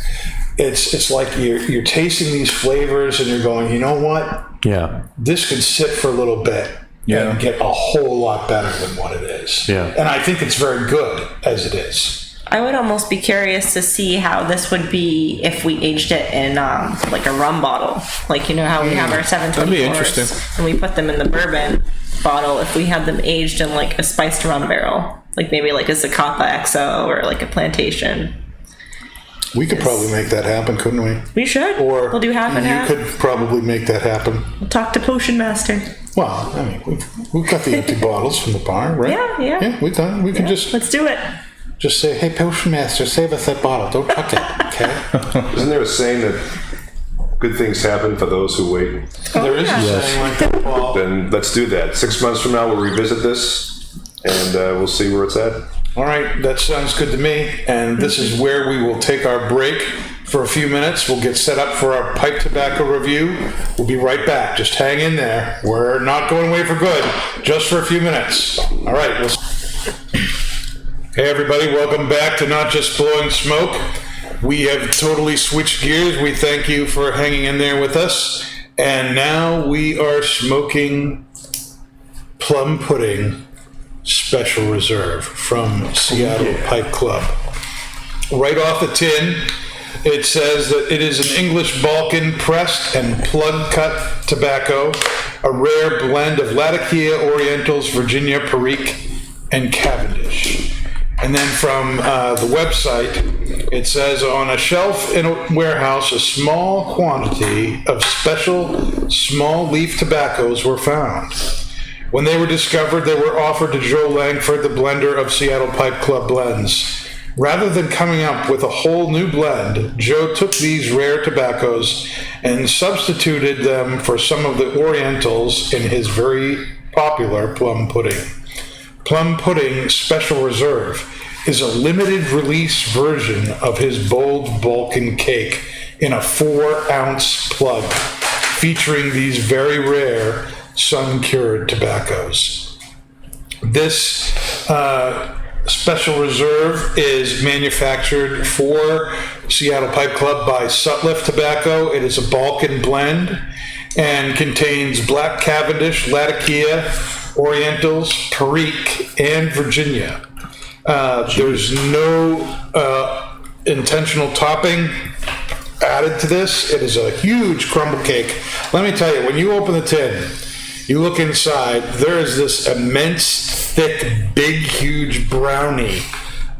It's like you're tasting these flavors and you're going, you know what? Yeah. This could sit for a little bit and get a whole lot better than what it is. Yeah. And I think it's very good as it is. I would almost be curious to see how this would be if we aged it in like a rum bottle. Like, how we have our 724s. That'd be interesting. And we put them in the bourbon bottle. If we had them aged in like a spiced rum barrel, like maybe like a Zacapa XO or like a plantation. We could probably make that happen, couldn't we? We should. Or we'll do half and half. You could probably make that happen. We'll talk to Potion Master. Well, I mean, we've got the empty bottles from the bar, right? Yeah. Yeah, we've done. We can just Let's do it. say, hey, Potion Master, save us that bottle. Don't touch it, okay? Isn't there a saying that good things happen for those who wait? There is a saying like that, Paul. Then let's do that. 6 months from now, we'll revisit this, and we'll see where it's at. All right, that sounds good to me. And this is where we will take our break for a few minutes. We'll get set up for our pipe tobacco review. We'll be right back. Just hang in there. We're not going away for good, just for a few minutes. All right. Hey, everybody. Welcome back to Not Just Blowing Smoke. We have totally switched gears. We thank you for hanging in there with us. And now we are smoking Plum Pudding Special Reserve from Seattle Pipe Club. Right off the tin, it says that it is an English Balkan pressed and plug cut tobacco, a rare blend of Latakia Orientals, Virginia Perique, and Cavendish. And then from the website, it says, on a shelf in a warehouse, a small quantity of special small leaf tobaccos were found. When they were discovered, they were offered to Joe Langford, the blender of Seattle Pipe Club blends. Rather than coming up with a whole new blend, Joe took these rare tobaccos and substituted them for some of the Orientals in his very popular Plum Pudding. Plum Pudding Special Reserve is a limited release version of his bold Balkan cake in a 4-ounce plug, featuring these very rare sun-cured tobaccos. This Special Reserve is manufactured for Seattle Pipe Club by Sutliff Tobacco. It is a Balkan blend and contains Black Cavendish, Latakia, Orientals, Perique, and Virginia. There's no intentional topping added to this. It is a huge crumble cake. Let me tell you, when you open the tin, you look inside, there is this immense, thick, big, huge brownie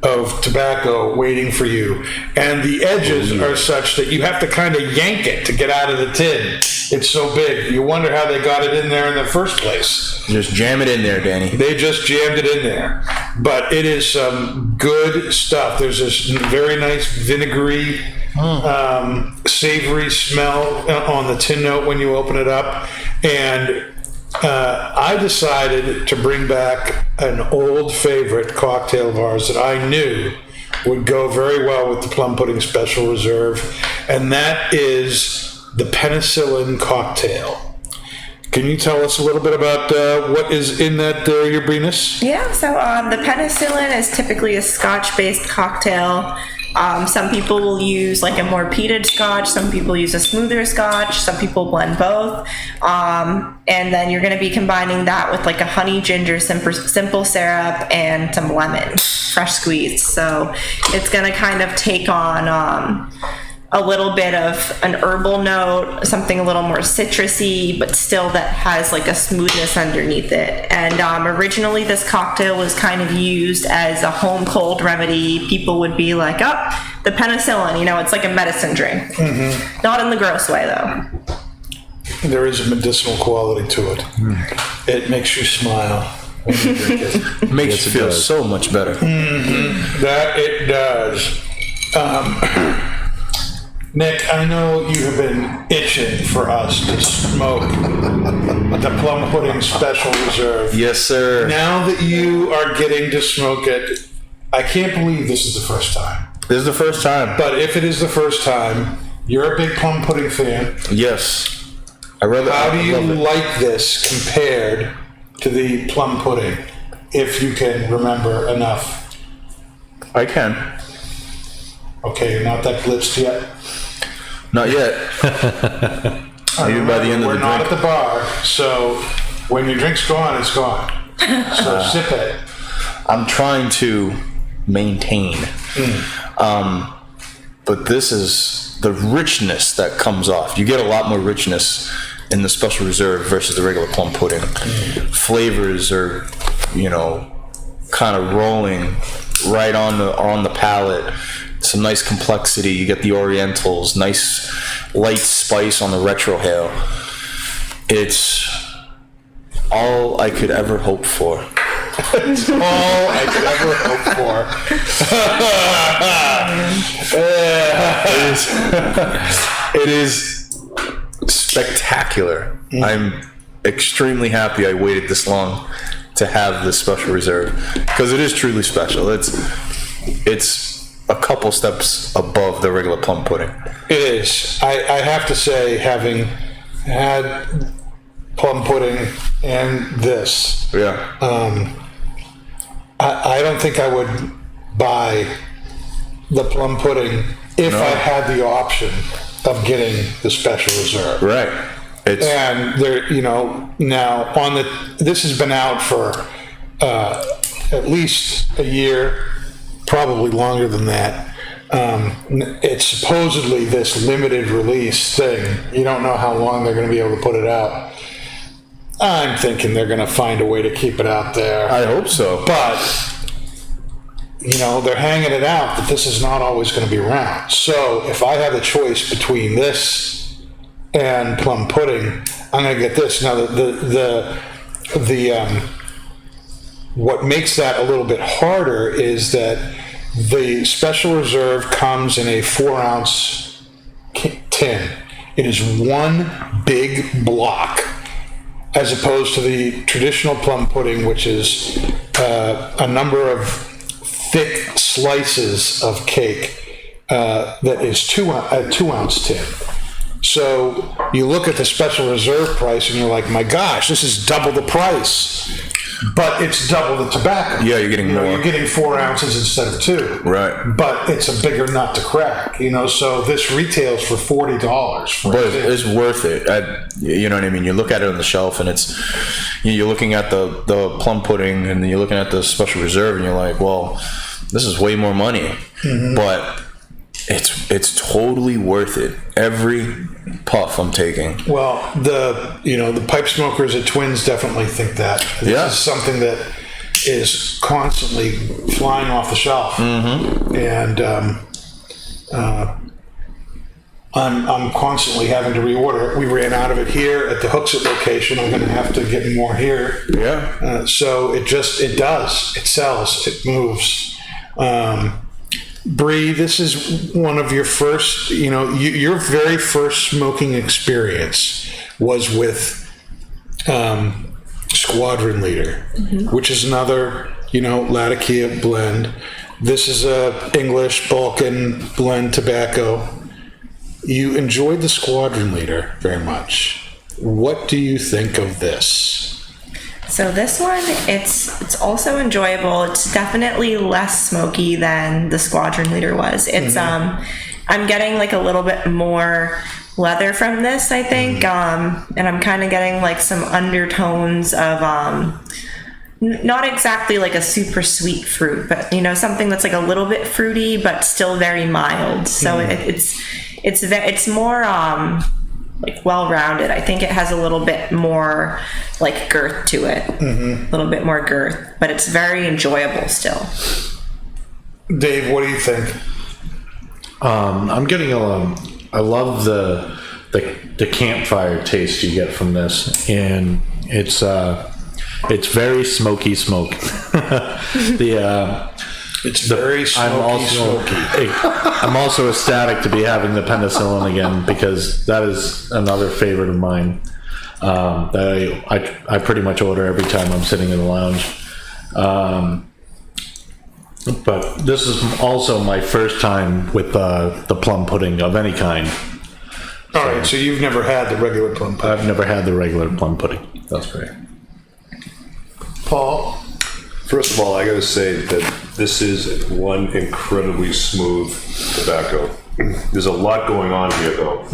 of tobacco waiting for you. And the edges are such that you have to kind of yank it to get out of the tin. It's so big. You wonder how they got it in there in the first place. Just jam it in there, Danny. They just jammed it in there. But it is some good stuff. There's this very nice vinegary, savory smell on the tin note when you open it up. And I decided to bring back an old favorite cocktail of ours that I knew would go very well with the Plum Pudding Special Reserve, and that is the Penicillin Cocktail. Can you tell us a little bit about what is in that, your Brenus? Yeah, so the penicillin is typically a Scotch-based cocktail. Some people will use like a more peated Scotch. Some people use a smoother Scotch. Some people blend both. And then you're going to be combining that with like a honey ginger simple syrup and some lemon, fresh squeezed. So it's going to kind of take on a little bit of an herbal note, something a little more citrusy, but still that has like a smoothness underneath it. And originally this cocktail was kind of used as a home cold remedy. People would be like, oh, the penicillin, you know, it's like a medicine drink. Mm-hmm. Not in the gross way though. There is a medicinal quality to it. It makes you smile when you drink it. Makes you feel so much better. Mm-hmm. That it does. Nick, I know you have been itching for us to smoke the Plum Pudding Special Reserve. Yes, sir. Now that you are getting to smoke it, I can't believe this is the first time. This is the first time. But if it is the first time, you're a big Plum Pudding fan. Yes. How do you like this compared to the Plum Pudding, if you can remember enough? I can. Okay, you're not that blitzed yet? Not yet. Maybe by the end of the We're drink. not at the bar, so when your drink's gone, it's gone. So sip it. I'm trying to maintain. But this is the richness that comes off. You get a lot more richness in the Special Reserve versus the regular plum pudding. Flavors are, you know, kind of rolling right on the palate. Some nice complexity. You get the Orientals, nice light spice on the retrohale. It's all I could ever hope for. It's all I could ever hope for. It is spectacular. I'm extremely happy I waited this long to have this Special Reserve because it is truly special. It's a couple steps above the regular plum pudding. It is. I have to say, having had plum pudding and this, I don't think I would buy the plum pudding if I had the option of getting the Special Reserve. Right. And there, you know, now this has been out for at least a year, probably longer than that. It's supposedly this limited release thing. You don't know how long they're going to be able to put it out. I'm thinking they're going to find a way to keep it out there. I hope so. But, you know, they're hanging it out that this is not always going to be around. So if I have a choice between this and plum pudding, I'm going to get this. Now, what makes that a little bit harder is that the Special Reserve comes in a 4-ounce tin. It is one big block, as opposed to the traditional plum pudding, which is a number of thick slices of cake that is a 2-ounce tin. So you look at the Special Reserve price and you're like, my gosh, this is double the price. but it's double the tobacco. Yeah, you're getting more. You're getting 4 ounces instead of 2. Right. But it's a bigger nut to crack, so this retails for $40. But it's worth it. You know what I mean? You look at it on the shelf, and you're looking at the plum pudding, and then you're looking at the special reserve, and you're like, well, this is way more money. Mm-hmm. But it's totally worth it. Every puff I'm taking. Well, the pipe smokers at Twins definitely think that. This is something that is constantly flying off the shelf. Mm-hmm. And I'm constantly having to reorder it. We ran out of it here at the Hooksett location. I'm going to have to get more here. Yeah. So it does. It sells. It moves. Bree, this is one of your first, your very first smoking experience was with Squadron Leader, which is another, Latakia blend. This is a English Balkan blend tobacco. You enjoyed the Squadron Leader very much. What do you think of this? So this one, it's also enjoyable. It's definitely less smoky than the Squadron Leader was. It's I'm getting like a little bit more leather from this, I think, and I'm kind of getting like some undertones of not exactly like a super sweet fruit, but something that's like a little bit fruity but still very mild. So it's more like well-rounded. I think it has a little bit more like girth to it, a little bit more girth, but it's very enjoyable still. Dave, what do you think? I'm getting I love the campfire taste you get from this, and it's very smoky smoke. It's very smoky. I'm also ecstatic to be having the penicillin again, because that is another favorite of mine that I pretty much order every time I'm sitting in the lounge. But this is also my first time with the plum pudding of any kind. All right, so you've never had the regular plum pudding? I've never had the regular plum pudding. That's great. Paul? First of all, I got to say that this is one incredibly smooth tobacco. There's a lot going on here, though.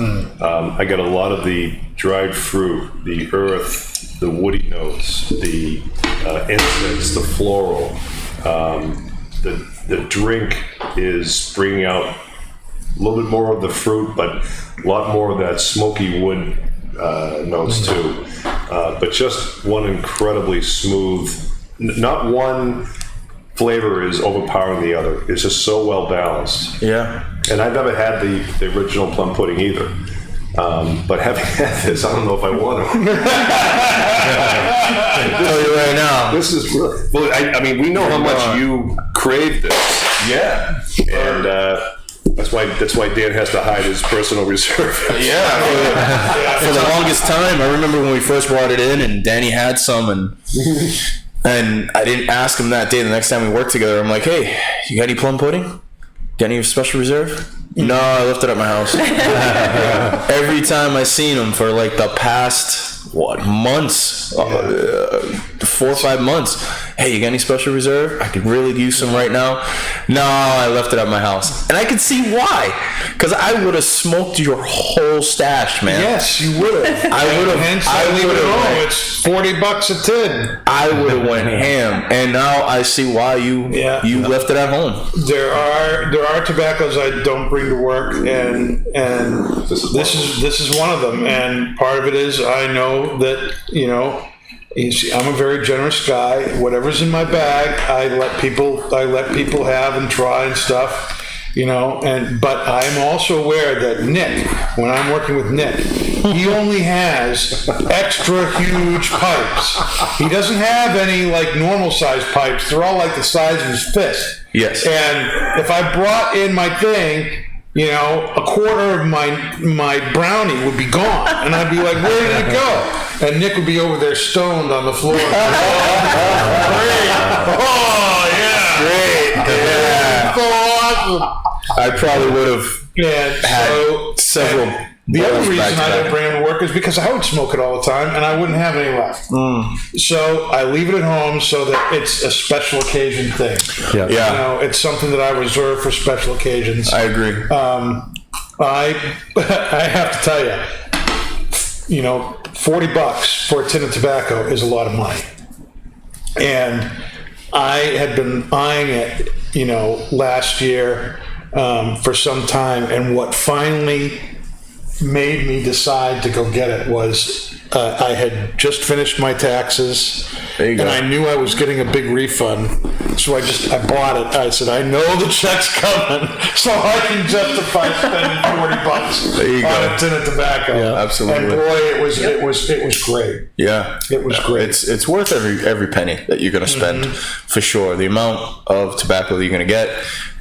I get a lot of the dried fruit, the earth, the woody notes, the incense, the floral. The drink is bringing out a little bit more of the fruit, but a lot more of that smoky wood notes too. But just one incredibly smooth. Not one flavor is overpowering the other. It's just so well balanced. Yeah. And I've never had the original plum pudding either. But having had this, I don't know if I want to. I'll tell you right now. This is really. Well, I mean, we know how much you crave this. Yeah. And that's why Dan has to hide his personal reserve. Yeah. For the longest time, I remember when we first brought it in, and Danny had some, and I didn't ask him that day. The next time we worked together, I'm like, "Hey, you got any plum pudding? Got any special reserve?" No, I left it at my house. Every time I seen him for like the past months, 4 or 5 months. Hey, you got any special reserve? I could really use some right now. No, I left it at my house, and I could see why. Because I would have smoked your whole stash, man. Yes, you would have. I would have. Hence, I leave it alone. It's $40 a tin. I would have went ham, and now I see why you left it at home. There are tobaccos I don't bring to work, and this is one of them. And part of it is I know that I'm a very generous guy. Whatever's in my bag, I let people have and try and stuff. But I'm also aware that Nick, when I'm working with Nick, he only has extra huge pipes. He doesn't have any like normal sized pipes. They're all like the size of his fist. Yes. And if I brought in my thing, a quarter of my brownie would be gone. And I'd be like, where did it go? And Nick would be over there stoned on the floor. Great. Oh, yeah. Great. Yeah. So awesome. I probably would have had several The other Boils reason back to I that. didn't bring it to work is because I would smoke it all the time and I wouldn't have any left. So I leave it at home so that it's a special occasion thing. Yeah. Yeah. You know, it's something that I reserve for special occasions. I agree. I have to tell you, you know, $40 for a tin of tobacco is a lot of money. And I had been eyeing it, you know, last year for some time. And what finally made me decide to go get it was I had just finished my taxes. There you go. And I knew I was getting a big refund. So I bought it. I said, I know the check's coming, so I can justify spending $40 There you on go. a tin of tobacco. Yeah, absolutely. And boy, it was great. Yeah, It was great. It's worth every penny that you're going to spend for sure. The amount of tobacco that you're going to get,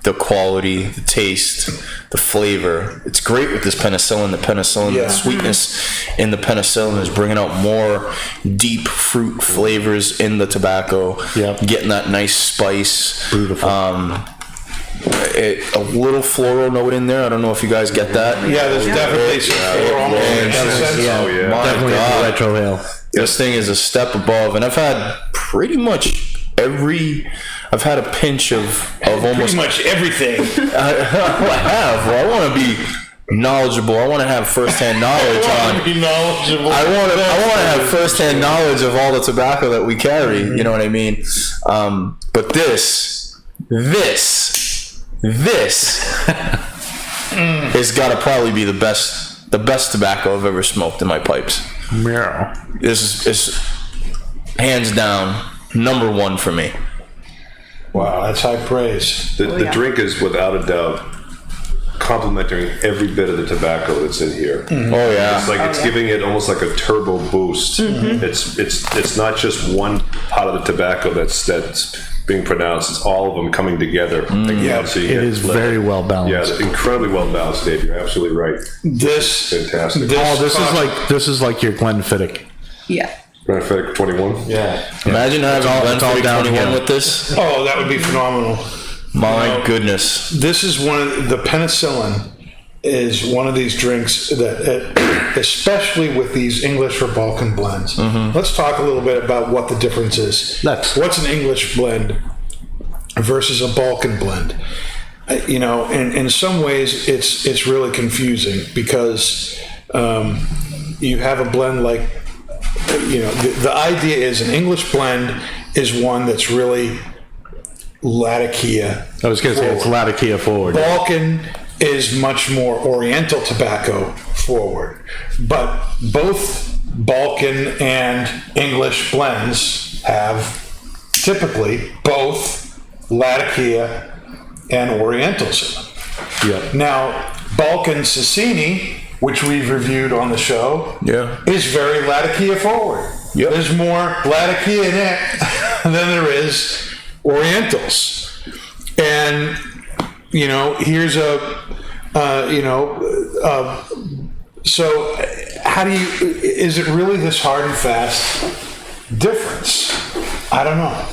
the quality, the taste, the flavor. It's great with this penicillin. Yeah. The sweetness in the penicillin is bringing out more deep fruit flavors in the tobacco. Yep. Getting that nice spice. Beautiful. A little floral note in there. I don't know if you guys get that. Yeah, there's definitely some floral notes. Oh, yeah. My Definitely God. a retro ale. This thing is a step above, and I've had pretty much I've had a pinch of almost. Pretty much everything. I have. Well, I want to be knowledgeable. I want to have firsthand knowledge on. Be knowledgeable. I want to have firsthand knowledge of all the tobacco that we carry. You know what I mean? But this has got to probably be the best tobacco I've ever smoked in my pipes. Yeah. This is hands down number one for me. Wow, that's high praise. The drink is without a doubt complementing every bit of the tobacco that's in here. Oh yeah. It's like it's giving it almost like a turbo boost. It's not just one part of the tobacco that's being pronounced. It's all of them coming together. Yeah, so you It get is flavor. very well Yeah, balanced. it's incredibly well balanced, Dave. You're absolutely right. This Fantastic. This is like your Glenfiddich. Yeah. Glenfiddich 21. Yeah. Imagine having it's all Glenfiddich 21 downhill. with this. Oh, that would be phenomenal. My goodness. This is the penicillin is one of these drinks that, especially with these English or Balkan blends. Let's talk a little bit about what the difference is. What's an English blend versus a Balkan blend? You know, in some ways, it's really confusing because you have a blend like, you know, the idea is an English blend is one that's really Latakia. I was going to say it's Latakia forward. Balkan is much more Oriental tobacco forward, but both Balkan and English blends have typically both Latakia and Orientals in them. Yeah. Now, Balkan Cecchini, which we've reviewed on the show, is very Latakia forward. Yep. There's more Latakia in it than there is Orientals. And, you know, here's so how do you, is it really this hard and fast difference? I don't know.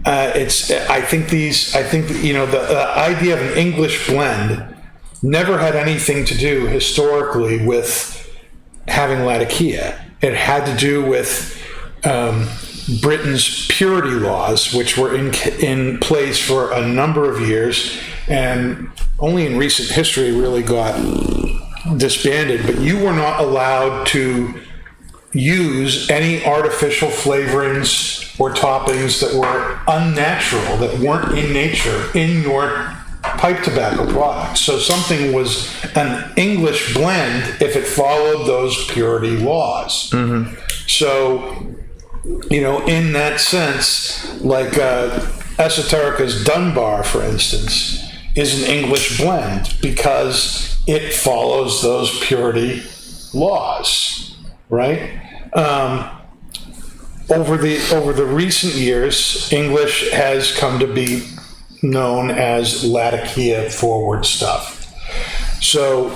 I think you know, the idea of an English blend never had anything to do historically with having Latakia. It had to do with Britain's purity laws, which were in place for a number of years, and only in recent history really got disbanded. But you were not allowed to use any artificial flavorings or toppings that were unnatural, that weren't in nature, in your pipe tobacco products. So something was an English blend if it followed those purity laws. So, you know, in that sense, like Esoterica's Dunbar, for instance, is an English blend because it follows those purity laws, right? Over the recent years, English has come to be known as Latakia forward stuff. So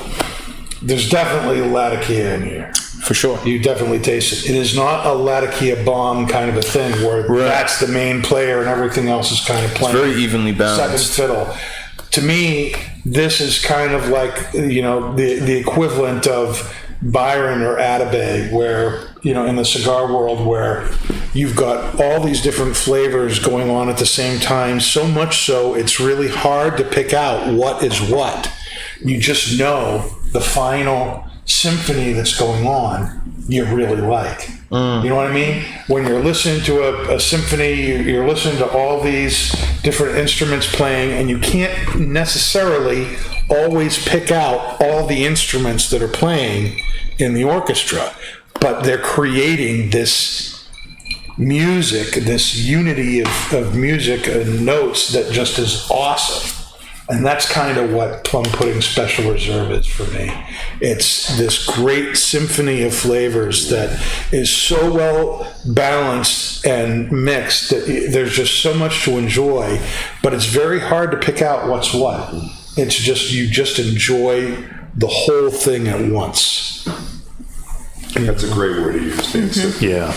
there's definitely Latakia in here. For sure. You definitely taste it. It is not a Latakia bomb kind of a thing where that's the main player and everything else is kind of playing. It's very evenly balanced. Second fiddle. To me, this is kind of like, you know, the equivalent of Byron or Atabey, where, in the cigar world, where you've got all these different flavors going on at the same time, so much so it's really hard to pick out what is what. You just know the final symphony that's going on you really like. You know what I mean? When you're listening to a symphony, you're listening to all these different instruments playing, and you can't necessarily always pick out all the instruments that are playing in the orchestra, but they're creating this music, this unity of music and notes that just is awesome. And that's kind of what Plum Pudding Special Reserve is for me. It's this great symphony of flavors that is so well balanced and mixed that there's just so much to enjoy, but it's very hard to pick out what's what. It's just, you just enjoy the whole thing at once. That's a great word to use, Dan. Yeah.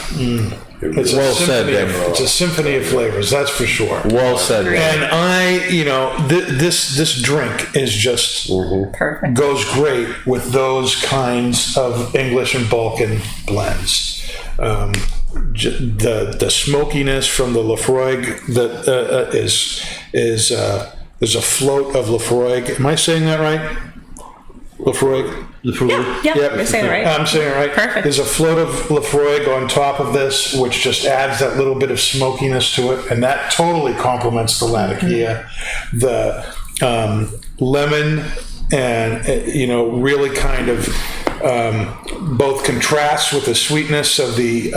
It's Well said, Dan. It's a symphony of flavors, that's for sure. Well said. And this drink is just Perfect. goes great with those kinds of English and Balkan blends. The smokiness from the Laphroaig that is there's a float of Laphroaig. Am I saying that right? Laphroaig. Yeah, you're saying it right. I'm saying it right. Perfect. There's a float of Laphroaig on top of this, which just adds that little bit of smokiness to it, and that totally complements the Latakia. The lemon and really kind of both contrasts with the sweetness of the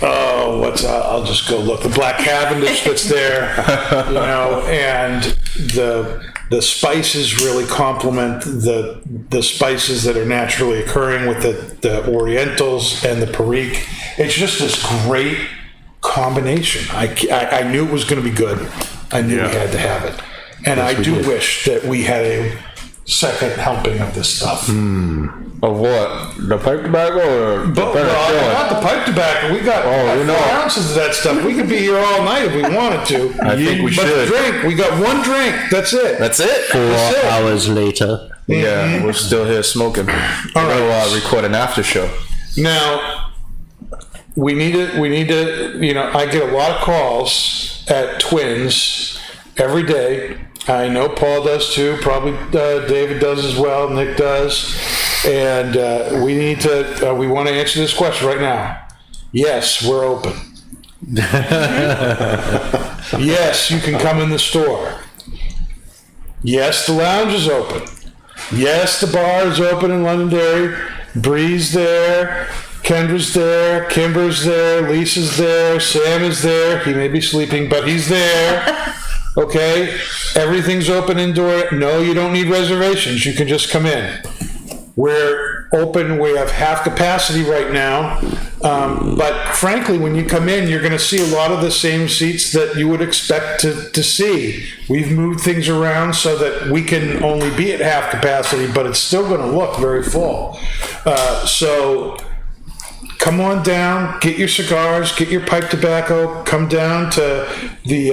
I'll just go look. The Black Cavendish that's there, and the spices really complement the spices that are naturally occurring with the Orientals and the Perique. It's just this great combination. I knew it was going to be good. I knew we had to have it. And I do wish that we had a second helping of this stuff. Of what? The pipe tobacco or the Not the pipe tobacco. We got 4 ounces of that stuff. We could be here all night if we wanted to. I think we but should. Drink. We got one drink. That's it. That's it. 4 hours later. Yeah, we're still here smoking. We'll record an after show. Now, we need to, I get a lot of calls at Twins every day. I know Paul does too. Probably David does as well. Nick does. And we want to answer this question right now. Yes, we're open. Yes, you can come in the store. Yes, the lounge is open. Yes, the bar is open in Londonderry. Bree's there. Kendra's there. Kimber's there. Lisa's there. Sam is there. He may be sleeping, but he's there. Okay? Everything's open indoor. No, you don't need reservations. You can just come in. We're open. We have half capacity right now. But frankly, when you come in, you're going to see a lot of the same seats that you would expect to see. We've moved things around so that we can only be at half capacity, but it's still going to look very full. So come on down, get your cigars, get your pipe tobacco, come down to the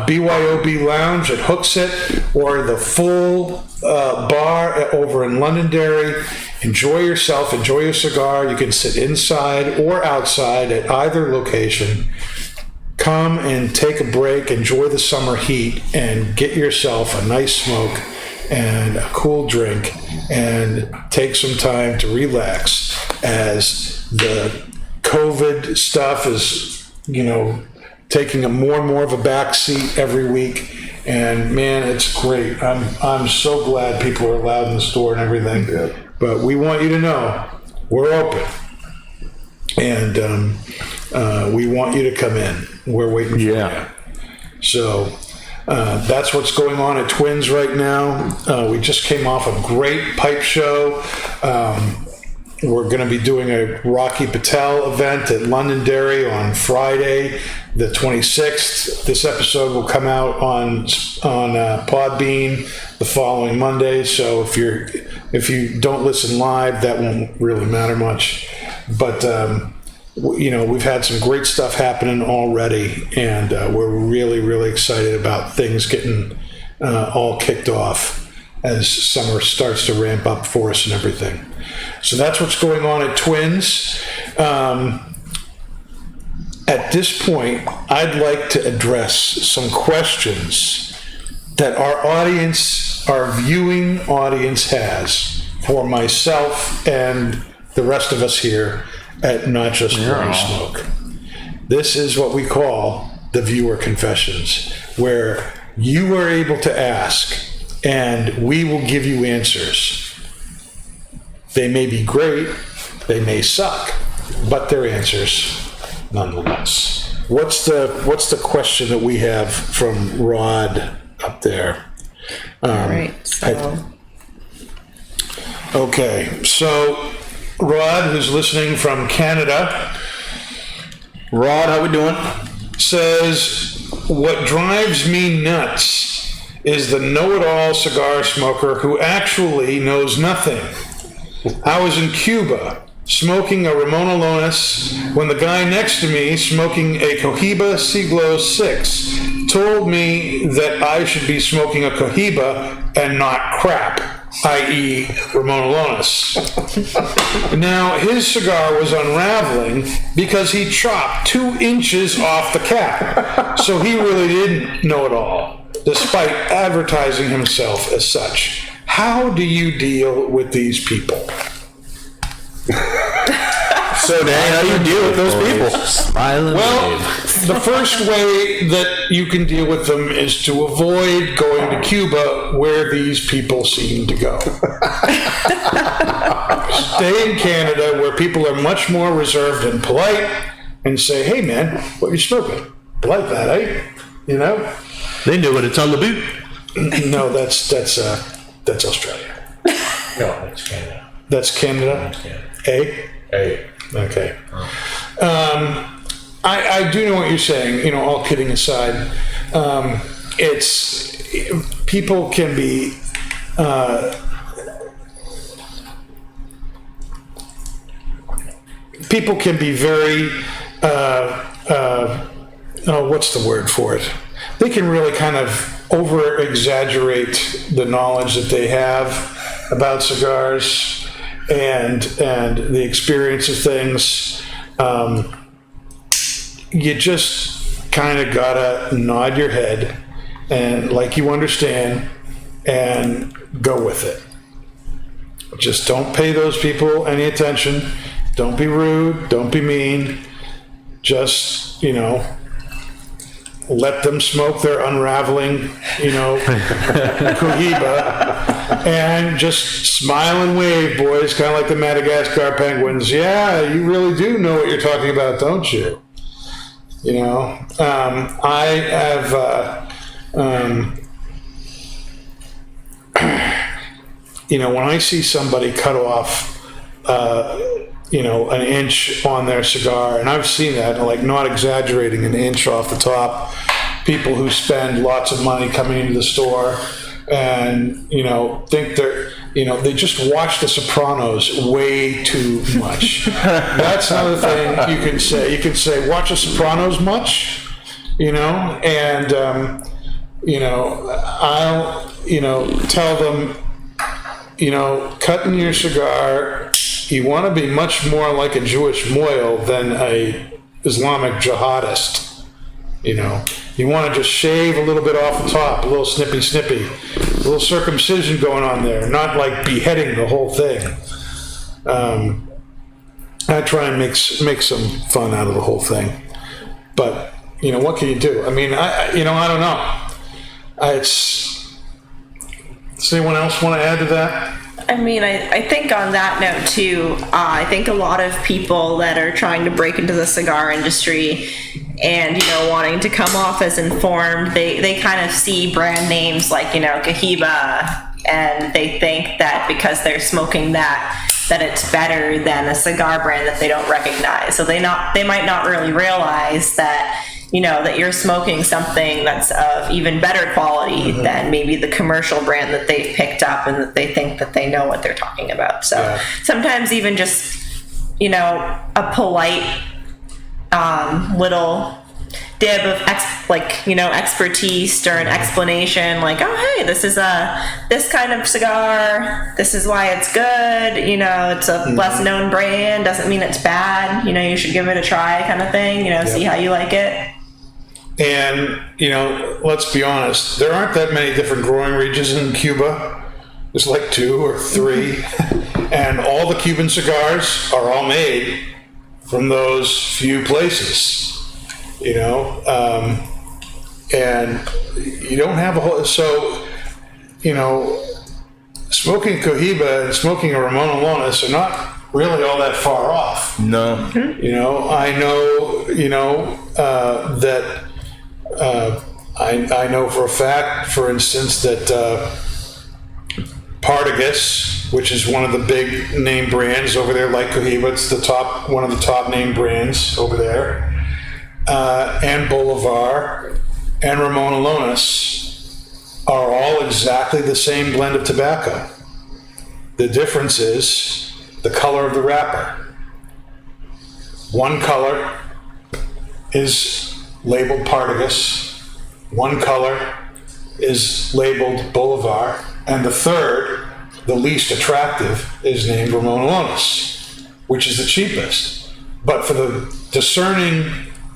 BYOB Lounge at Hooksett or the full bar over in Londonderry. Enjoy yourself, enjoy your cigar. You can sit inside or outside at either location. Come and take a break, enjoy the summer heat, and get yourself a nice smoke and a cool drink, and take some time to relax as the COVID stuff is, taking a more and more of a back seat every week. And man, it's great. I'm so glad people are allowed in the store and everything. Yeah. But we want you to know we're open, and we want you to come in. We're waiting for you. So that's what's going on at Twins right now. We just came off a great pipe show. We're going to be doing a Rocky Patel event at Londonderry on Friday, the 26th. This episode will come out on Podbean the following Monday. So if you don't listen live, that won't really matter much. But we've had some great stuff happening already, and we're really, really excited about things getting all kicked off. as summer starts to ramp up for us and everything. So that's what's going on at Twins. At this point, I'd like to address some questions that our audience, our viewing audience has for myself and the rest of us here at Not Just Blowing Smoke. This is what we call the viewer confessions, where you are able to ask and we will give you answers. They may be great, they may suck, but they're answers nonetheless. What's the question that we have from Rod up there? All right. So. Okay, so Rod, who's listening from Canada, Rod, how we doing? says, what drives me nuts is the know-it-all cigar smoker who actually knows nothing. I was in Cuba smoking a Ramon Alonis when the guy next to me smoking a Cohiba Siglo 6 told me that I should be smoking a Cohiba and not crap, i.e. Ramon Alonis. Now, his cigar was unraveling because he chopped 2 inches off the cap, so he really didn't know it all, despite advertising himself as such. How do you deal with these people? So, Dan, how do you deal with those people? Smiling. Well, the first way that you can deal with them is to avoid going to Cuba, where these people seem to go. Stay in Canada, where people are much more reserved and polite, and say, "Hey, man, what are you smoking? I like that, eh? You know?" They know what it's on the boot. No, that's Australia. No, that's Canada. That's Canada. Hey. Okay. I do know what you're saying, you know, all kidding aside. People can be, very, what's the word for it? They can really kind of over-exaggerate the knowledge that they have about cigars and the experience of things. You just kind of gotta nod your head and like you understand and go with it. Just don't pay those people any attention. Don't be rude. Don't be mean. Just, you know, let them smoke their unraveling, you know, Cohiba, and just smile and wave, boys, kind of like the Madagascar penguins. Yeah, you really do know what you're talking about, don't you? You know, I have, you know, when I see somebody cut off, you know, an inch on their cigar, and I've seen that, like not exaggerating, an inch off the top. People who spend lots of money coming into the store and, you know, think they're, you know, they just watch The Sopranos way too much. That's another thing you can say. You can say, watch The Sopranos much, you know, and, you know, I'll, you know, tell them, you know, cutting your cigar, you want to be much more like a Jewish moil than a Islamic jihadist. You know, you want to just shave a little bit off the top, a little snippy, a little circumcision going on there, not like beheading the whole thing. I try and make some fun out of the whole thing, but you know, what can you do? I mean, I don't know. Does anyone else want to add to that? I mean, I think on that note too, I think a lot of people that are trying to break into the cigar industry and, you know, wanting to come off as informed, they kind of see brand names like, you know, Cohiba, and they think that because they're smoking that it's better than a cigar brand that they don't recognize. So they might not really realize that, you know, that you're smoking something that's of even better quality than maybe the commercial brand that they've picked up and that they think that they know what they're talking about. So sometimes even just, you know, a polite little dib of expertise or an explanation, like, oh hey, this is this kind of cigar, this is why it's good, it's a less known brand, doesn't mean it's bad, you should give it a try, kind of thing, see how you like it. And, let's be honest, there aren't that many different growing regions in Cuba. There's like 2 or 3. And all the Cuban cigars are all made from those few places, and you don't have a whole, so, smoking Cohiba and smoking a Ramon Alonis are not really all that far off. No. I know, that I know for a fact, for instance, that Partagas, which is one of the big name brands over there, like Cohiba, it's one of the top name brands over there, and Bolivar and Ramon Alonis are all exactly the same blend of tobacco. The difference is the color of the wrapper. One color is labeled Partagas, one color is labeled Bolivar, and the third, the least attractive, is named Ramon Alonis, which is the cheapest. But for the discerning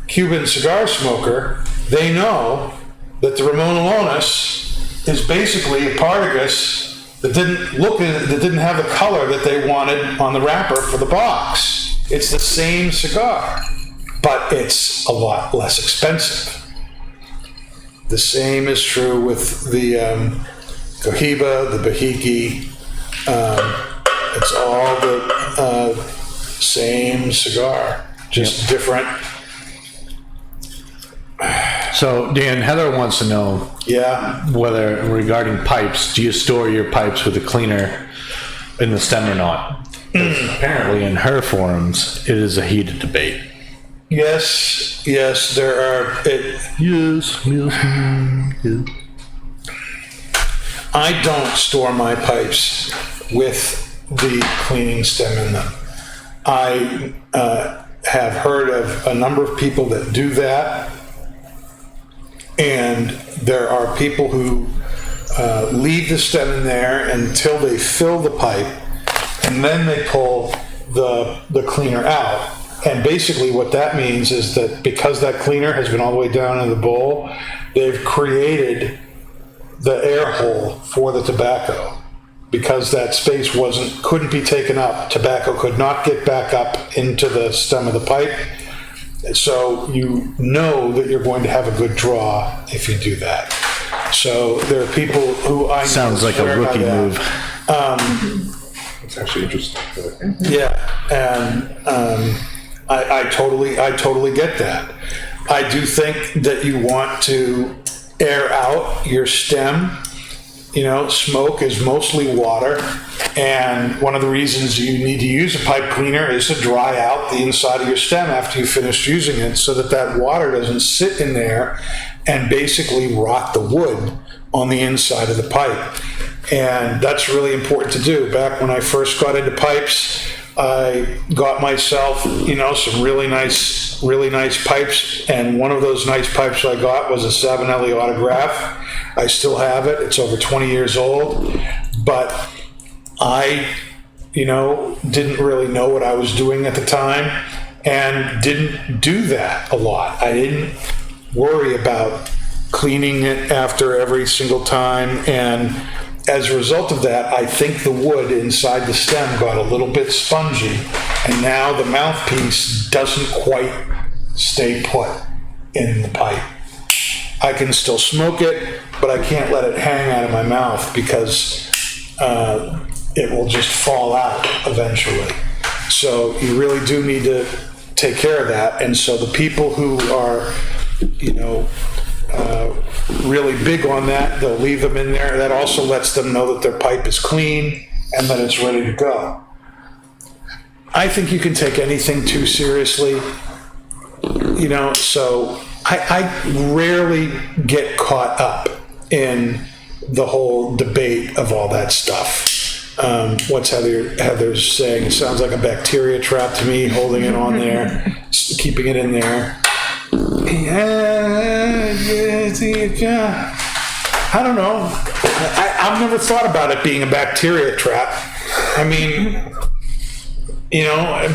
Cuban cigar smoker, they know that the Ramon Alonis is basically a Partagas that didn't have the color that they wanted on the wrapper for the box. It's the same cigar, but it's a lot less expensive. The same is true with the Cohiba, the Bahiki. It's all the same cigar, just different. So, Dan, Heather wants to know whether, regarding pipes, do you store your pipes with a cleaner in the stem or not? Apparently, in her forums, it is a heated debate. Yes, there are. Yes. I don't store my pipes with the cleaning stem in them. I have heard of a number of people that do that, and there are people who leave the stem in there until they fill the pipe, and then they pull the cleaner out. And basically what that means is that because that cleaner has been all the way down in the bowl, they've created the air hole for the tobacco. Because that space couldn't be taken up, tobacco could not get back up into the stem of the pipe. So you know that you're going to have a good draw if you do that. So there are people who I know sounds like a rookie move. It's actually interesting. Yeah, and I totally get that. I do think that you want to air out your stem. Smoke is mostly water, and one of the reasons you need to use a pipe cleaner is to dry out the inside of your stem after you finish using it, so that water doesn't sit in there and basically rot the wood on the inside of the pipe. And that's really important to do. Back when I first got into pipes, I got myself, some really nice pipes, and one of those nice pipes I got was a Savinelli Autograph. I still have it. It's over 20 years old, but I, didn't really know what I was doing at the time and didn't do that a lot. I didn't worry about cleaning it after every single time, and as a result of that, I think the wood inside the stem got a little bit spongy, and now the mouthpiece doesn't quite stay put in the pipe. I can still smoke it, but I can't let it hang out of my mouth because it will just fall out eventually. So you really do need to take care of that. And so the people who are, really big on that, they'll leave them in there. That also lets them know that their pipe is clean and that it's ready to go. I think you can take anything too seriously, so I rarely get caught up in the whole debate of all that stuff. What's Heather's saying? It sounds like a bacteria trap to me, holding it on there, keeping it in there. Yeah. I don't know. I've never thought about it being a bacteria trap. I mean,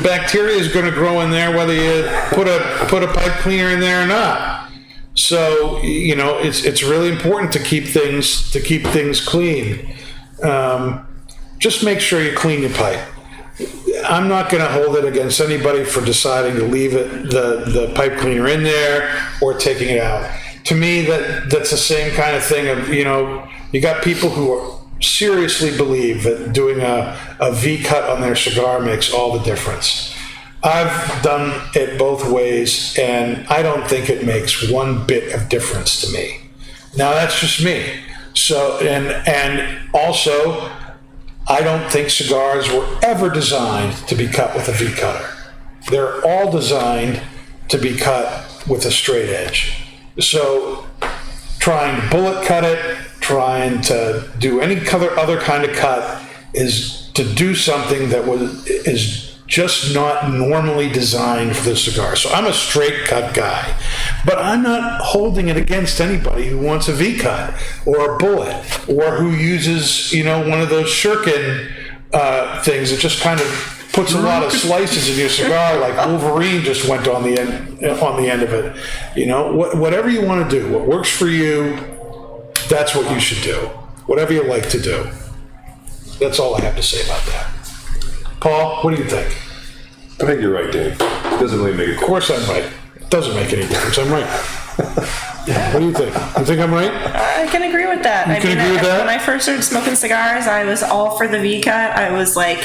bacteria is going to grow in there whether you put a pipe cleaner in there or not. So it's really important to keep things clean. Just make sure you clean your pipe. I'm not going to hold it against anybody for deciding to leave the pipe cleaner in there or taking it out. To me, that's the same kind of thing of, you got people who seriously believe that doing a V-cut on their cigar makes all the difference. I've done it both ways, and I don't think it makes one bit of difference to me. Now, that's just me. So, and also, I don't think cigars were ever designed to be cut with a V-cutter. They're all designed to be cut with a straight edge. So trying to bullet cut it, trying to do any other kind of cut is to do something that is just not normally designed for the cigar. So I'm a straight cut guy, but I'm not holding it against anybody who wants a V-cut or a bullet or who uses, one of those shirkin things that just kind of puts a lot of slices in your cigar, like Wolverine just went on the end of it. Whatever you want to do, what works for you, that's what you should do. Whatever you like to do. That's all I have to say about that. Paul, what do you think? I think you're right, Dave. It doesn't really make a difference. Of course I'm right. It doesn't make any difference. I'm right. What do you think? You think I'm right? I can agree with that. You can agree with that? When I first started smoking cigars, I was all for the V-cut. I was like,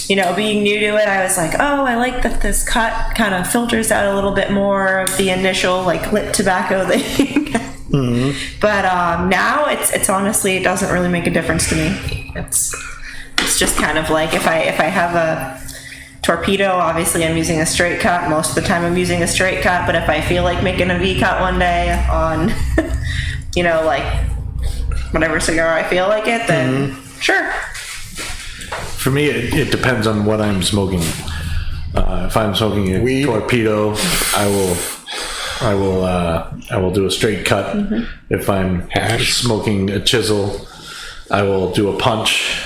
being new to it, I was like, oh, I like that this cut kind of filters out a little bit more of the initial lit tobacco thing. Mm-hmm. But now it's honestly, it doesn't really make a difference to me. It's just kind of like if I have a torpedo, obviously I'm using a straight cut. Most of the time I'm using a straight cut, but if I feel like making a V-cut one day on, whatever cigar I feel like it, then sure. For me, it depends on what I'm smoking. If I'm smoking a Weed. torpedo, I will do a straight cut. Mm-hmm. If I'm smoking a chisel, I will do a punch.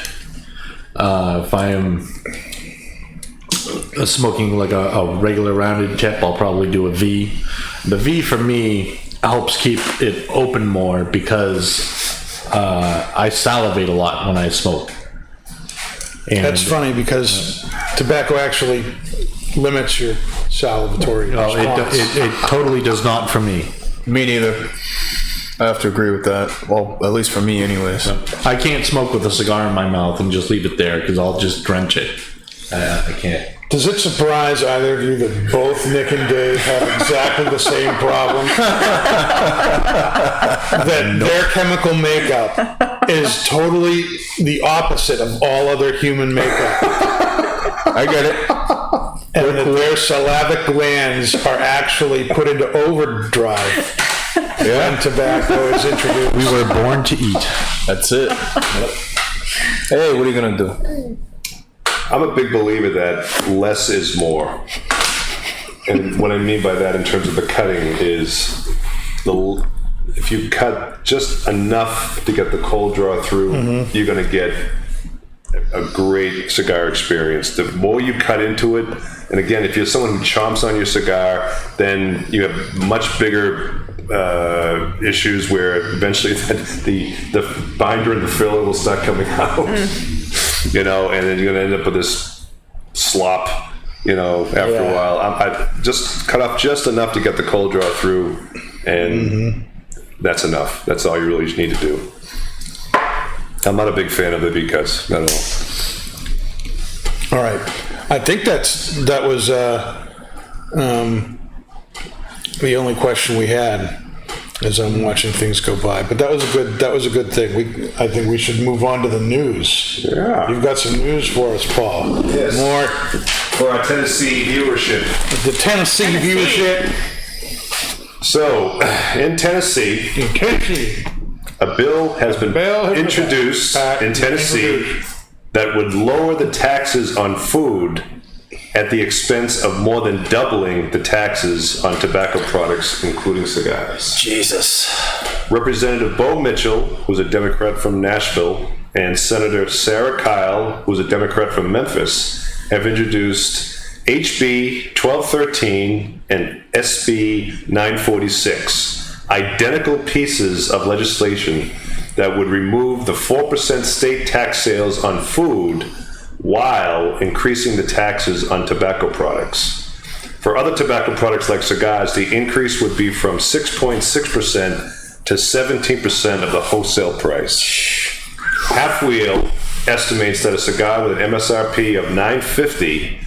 If I am smoking like a regular rounded tip, I'll probably do a V. The V for me helps keep it open more because I salivate a lot when I smoke. And That's funny because tobacco actually limits your salivatory response. It totally does not for me. Me neither. I have to agree with that. Well, at least for me anyways. I can't smoke with a cigar in my mouth and just leave it there because I'll just drench it. I can't. Does it surprise either of you that both Nick and Dave have exactly the same problem? That their chemical makeup is totally the opposite of all other human makeup. I get it. And that their salivary glands are actually put into overdrive when tobacco is introduced. We were born to eat. That's it. Hey, what are you going to do? I'm a big believer that less is more. And what I mean by that in terms of the cutting is if you cut just enough to get the cold draw through, you're going to get a great cigar experience. The more you cut into it, and again, if you're someone who chomps on your cigar, then you have much bigger issues where eventually the binder and the filler will start coming out. And then you're going to end up with this slop, after a while. I just cut off just enough to get the cold draw through, and that's enough. That's all you really need to do. I'm not a big fan of the V-cuts, not at all. All right. I think that was the only question we had as I'm watching things go by. But that was a good thing. I think we should move on to the news. Yeah. You've got some news for us, Paul. Yes. More For our Tennessee viewership. the Tennessee viewership. So, in Tennessee, a bill has been introduced in Tennessee that would lower the taxes on food at the expense of more than doubling the taxes on tobacco products, including cigars. Jesus. Representative Bo Mitchell, who's a Democrat from Nashville, and Senator Sarah Kyle, who's a Democrat from Memphis, have introduced HB 1213 and SB 946, identical pieces of legislation that would remove the 4% state tax sales on food while increasing the taxes on tobacco products. For other tobacco products like cigars, the increase would be from 6.6% to 17% of the wholesale price. Half Wheel estimates that a cigar with an MSRP of $9.50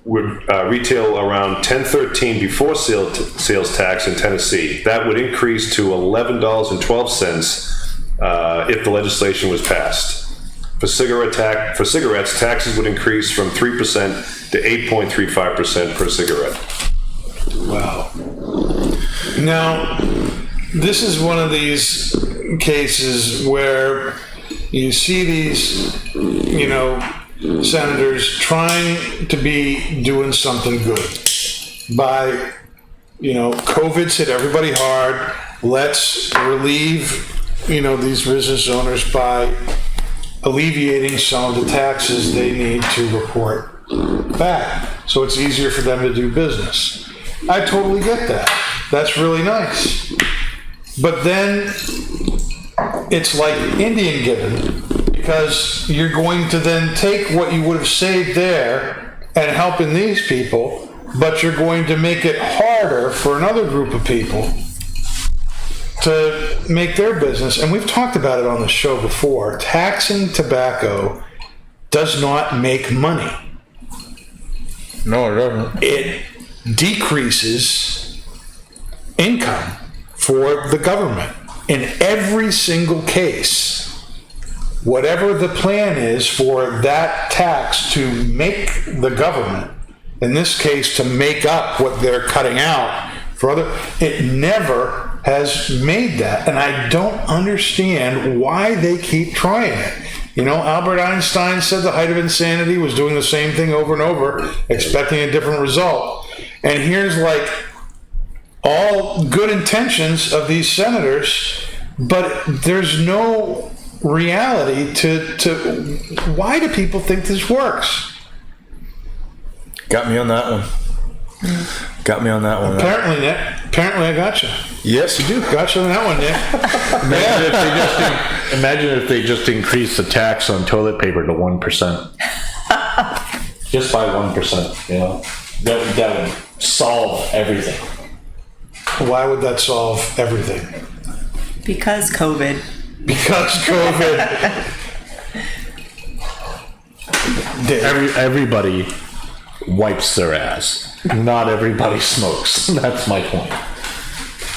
would retail around $10.13 before sales tax in Tennessee. That would increase to $11.12 if the legislation was passed. For cigarettes, taxes would increase from 3% to 8.35% per cigarette. Wow. Now, this is one of these cases where you see these, senators trying to be doing something good by, COVID's hit everybody hard. Let's relieve, these business owners by alleviating some of the taxes they need to report back. So it's easier for them to do business. I totally get that. That's really nice. But then it's like Indian giving, because you're going to then take what you would have saved there and helping these people, but you're going to make it harder for another group of people to make their business. And we've talked about it on the show before. Taxing tobacco does not make money. No, it doesn't. It decreases income for the government in every single case. Whatever the plan is for that tax to make the government, in this case to make up what they're cutting out for other, it never has made that. And I don't understand why they keep trying it. Albert Einstein said the height of insanity was doing the same thing over and over, expecting a different result. And here's like all good intentions of these senators, but there's no reality to why do people think this works? Got me on that one. Apparently, Nick. Apparently, I got you. Yes, you do. Got you on that one, Nick. Imagine if they just increased the tax on toilet paper to 1%. Just by 1%, that would solve everything. Why would that solve everything? Because COVID. Everybody wipes their ass. Not everybody smokes. That's my point.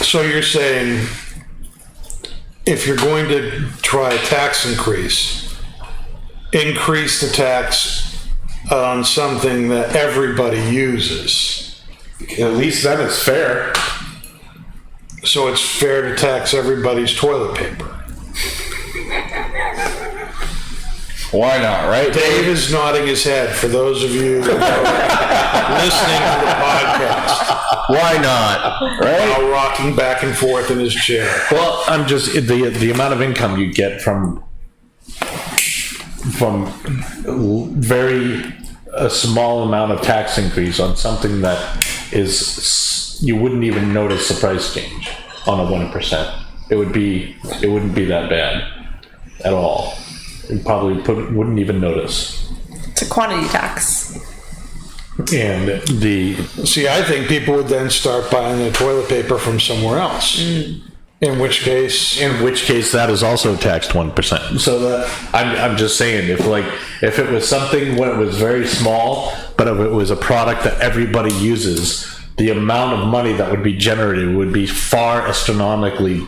So you're saying if you're going to try a tax increase the tax on something that everybody uses. At least then it's fair. So it's fair to tax everybody's toilet paper. Why not, right? Dave is nodding his head for those of you that are listening to the podcast. Why not, right? While rocking back and forth in his chair. Well, I'm just the amount of income you get from a small amount of tax increase on something that is you wouldn't even notice the price change on a 1%. It wouldn't be that bad at all. You probably wouldn't even notice. It's a quantity tax. And See, I think people would then start buying their toilet paper from somewhere else. In which case that is also taxed 1%. So that I'm just saying, if it was something when it was very small, but if it was a product that everybody uses, the amount of money that would be generated would be far astronomically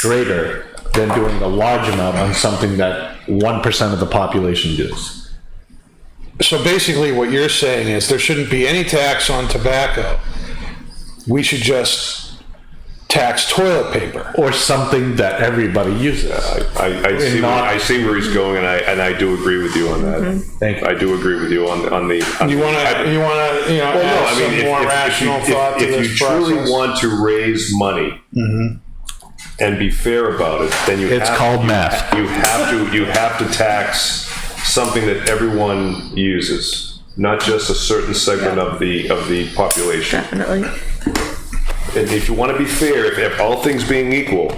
greater than doing a large amount on something that 1% of the population does. So basically what you're saying is there shouldn't be any tax on tobacco. We should just tax toilet paper. Or something that everybody uses. I see where he's going, and I do agree with you on that. Thank you. I do agree with you on the. You want to add some more rational thought to this if you process? truly want to raise money and be fair about it, then It's called math. You have to tax something that everyone uses, not just a certain segment of the population. Definitely. And if you want to be fair, if all things being equal,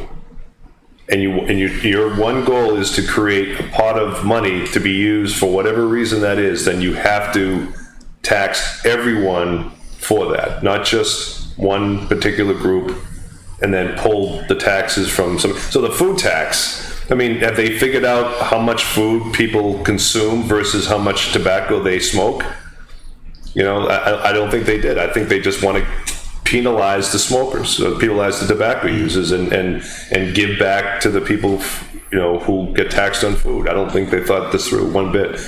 and your one goal is to create a pot of money to be used for whatever reason that is, then you have to tax everyone for that, not just one particular group, and then pull the taxes from some. So the food tax. I mean, have they figured out how much food people consume versus how much tobacco they smoke? I don't think they did. I think they just want to penalize the smokers, penalize the tobacco users, and give back to the people, who get taxed on food. I don't think they thought this through one bit.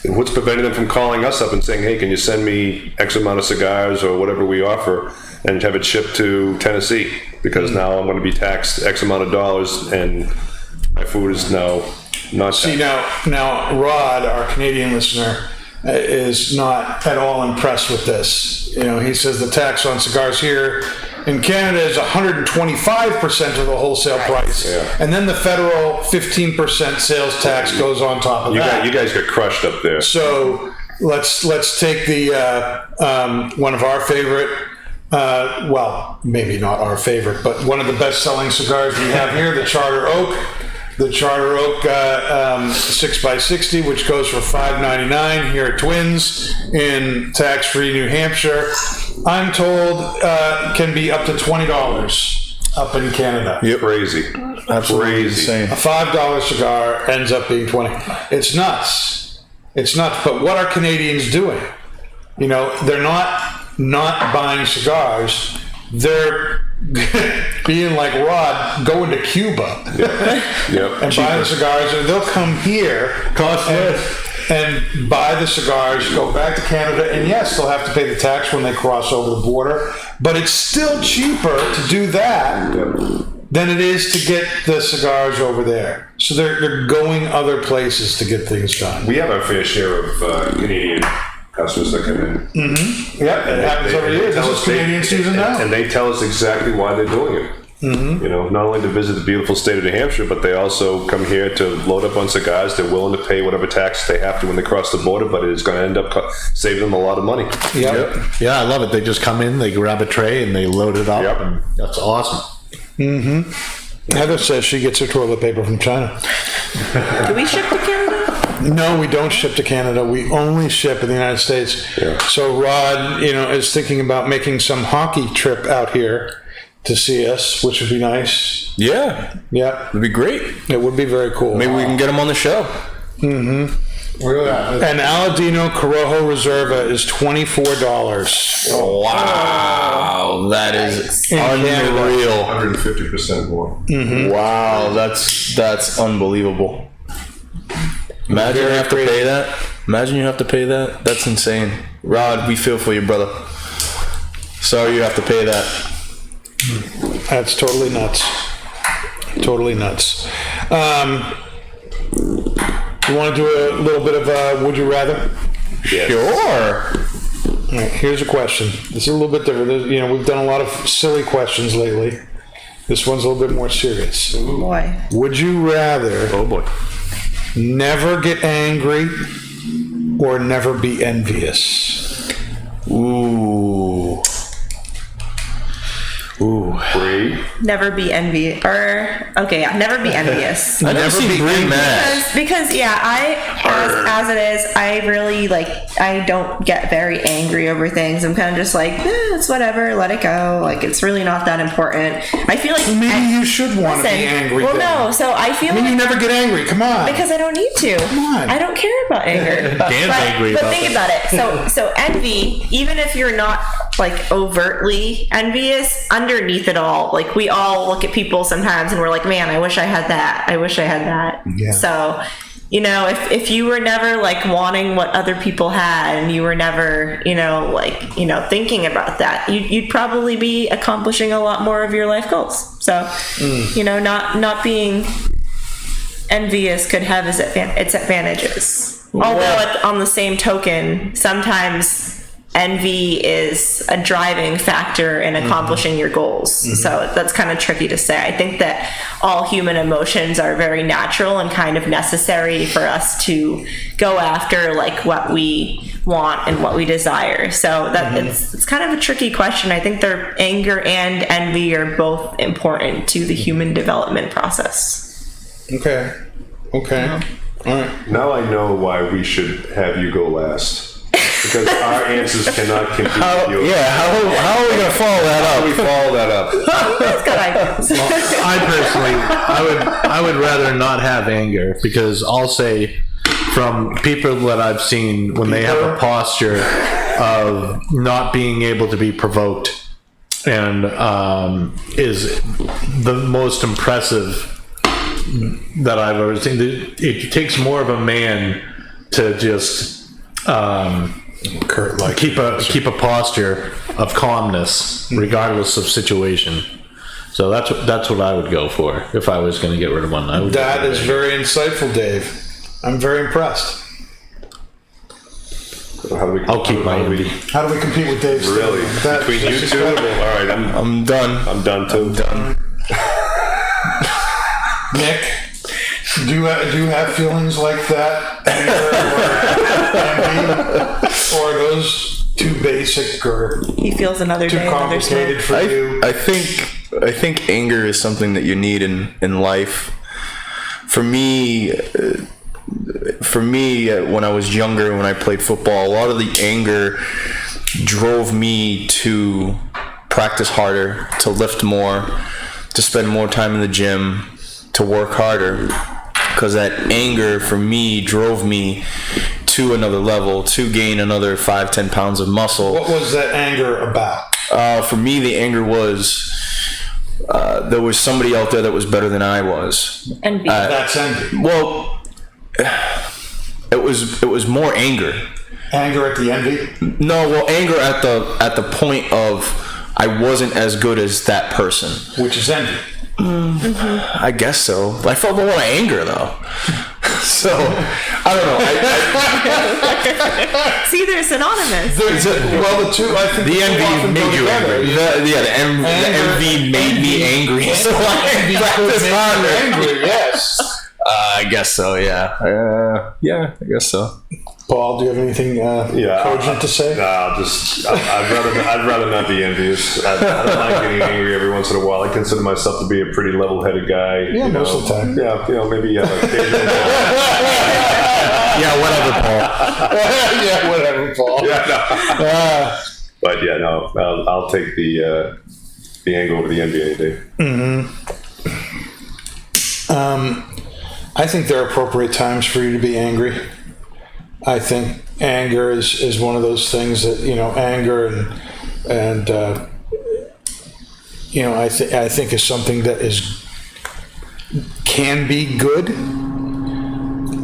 And what's preventing them from calling us up and saying, "Hey, can you send me X amount of cigars or whatever we offer, and have it shipped to Tennessee? Because now I'm going to be taxed X amount of dollars, and my food is now not." See, now Rod, our Canadian listener, is not at all impressed with this. He says the tax on cigars here in Canada is 125% of the wholesale price, and then the federal 15% sales tax goes on top of that. You guys got crushed up there. So let's take the one of our favorite. Well, maybe not our favorite, but one of the best-selling cigars we have here, the Charter Oak. The Charter Oak 6x60, which goes for $5.99 here at Twins in tax-free New Hampshire. I'm told can be up to $20 up in Canada. Yep. Crazy. Absolutely Crazy. insane. A $5 cigar ends up being $20. It's nuts. It's nuts. But what are Canadians doing? They're not buying cigars. They're being like Rod, going to Cuba and buying cigars, and they'll come here and buy the cigars, go back to Canada, and yes, they'll have to pay the tax when they cross over the border, but it's still cheaper to do that than it is to get the cigars over there. So they're going other places to get things done. We have our fair share of Canadian customers that come in. Yep, it happens every year. This is Canadian season now. And they tell us exactly why they're doing it. Not only to visit the beautiful state of New Hampshire, but they also come here to load up on cigars. They're willing to pay whatever tax they have to when they cross the border, but it is going to end up saving them a lot of money. Yep. Yeah, I love it. They just come in, they grab a tray, and they load it up. Yep. And that's awesome. Heather says she gets her toilet paper from China. Do we ship to Canada? No, we don't ship to Canada. We only ship in the United States. So Rod, is thinking about making some hockey trip out here to see us, which would be nice. Yeah. Yeah, It'd be great. it would be very cool. Maybe we can get him on the show. An Aladino Corojo Reserva is $24. Wow. That is Canada. unreal. 150% more. Wow. That's unbelievable. Imagine you have to pay that. Imagine you have to pay that. That's insane. Rod, we feel for you, brother. Sorry you have to pay that. That's totally nuts. Totally nuts. You want to do a little bit of Would You Rather? Sure. All right, here's a question. This is a little bit different. We've done a lot of silly questions lately. This one's a little bit more serious. Boy. Would you rather Oh boy. never get angry or never be envious? Ooh. Bree. Never be envious. Never be envious. I never see Bree mad. Because as it is, I really I don't get very angry over things. I'm kind of just like, it's whatever, let it go. It's really not that important. I feel like Maybe you should want to be angry. Well, then. no. So I feel You never get angry. Come on. because I don't need to. Come on. I don't care about anger. Dan's angry but about think about it. So envy, even if you're not overtly envious, underneath it all, we all look at people sometimes and we're like, man, I wish I had that. I wish I had that. Yeah. So you know, if you were never like wanting what other people had, and you were never, you know, like, you know, thinking about that, you'd probably be accomplishing a lot more of your life goals. So, you know, not being envious could have its advantages. Although on the same token, sometimes envy is a driving factor in accomplishing your goals. So that's kind of tricky to say. I think that all human emotions are very natural and kind of necessary for us to go after like what we want and what we desire. So that it's kind of a tricky question. I think their anger and envy are both important to the human development process. Okay. All right. Now I know why we should have you go last. Because our answers cannot compete with yours. Yeah, how are we going to follow that up? How do we follow that up? That's good ideas. I personally, I would rather not have anger, because I'll say from people that I've seen, when they have a posture of not being able to be provoked, and is the most impressive that I've ever seen. It takes more of a man to just keep a posture of calmness regardless of situation. So that's what I would go for if I was going to get rid of one. That is very insightful, Dave. I'm very impressed. I'll keep my envy. How do we compete with Dave's Really? statement? Between you two? Incredible. All right, I'm done. I'm done too. Nick, do you have feelings like that? Anger or envy? Or are those too basic or He feels another too day, another complicated smoke. for you? I think anger is something that you need in life. For me, when I was younger, when I played football, a lot of the anger drove me to practice harder, to lift more, to spend more time in the gym, to work harder, because that anger for me drove me to another level, to gain another 5-10 pounds of muscle. What was that anger about? For me, the anger was there was somebody out there that was better than I was. Envy. That's envy. Well, it was more anger. Anger at the envy? No, well, anger at the point of I wasn't as good as that person. Which is envy. I guess so. I felt a lot of anger though. So I don't know. See, they're synonymous. Well, the two, I think The two envy often made go you together. angry. The envy made me angry. So I practiced harder. Angry, yes. I guess so. Yeah. Yeah. I guess so. Paul, do you have anything cogent to say? Nah, I'd rather not be envious. I don't mind getting angry every once in a while. I consider myself to be a pretty level-headed guy. Yeah, you know. most of the time. Yeah, maybe occasional. Yeah. Whatever, Paul. Yeah, whatever, Paul. But yeah, no, I'll take the anger over the envy any day. I think there are appropriate times for you to be angry. I think anger is one of those things that, anger and I think is something that can be good.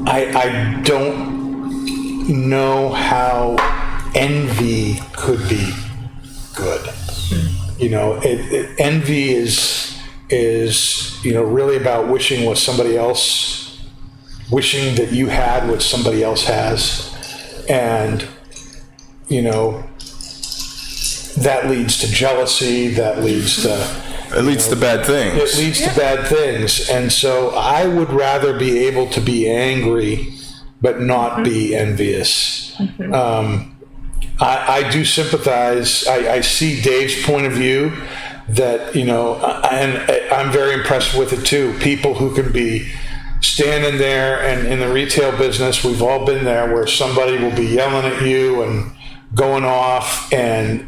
I don't know how envy could be good. Envy is really about wishing that you had what somebody else has, and that leads to jealousy, that leads to It leads to bad things. it leads to bad things. And so I would rather be able to be angry but not be envious. I do sympathize. I see Dave's point of view, that and I'm very impressed with it too. People who can be standing there, and in the retail business, we've all been there, where somebody will be yelling at you and going off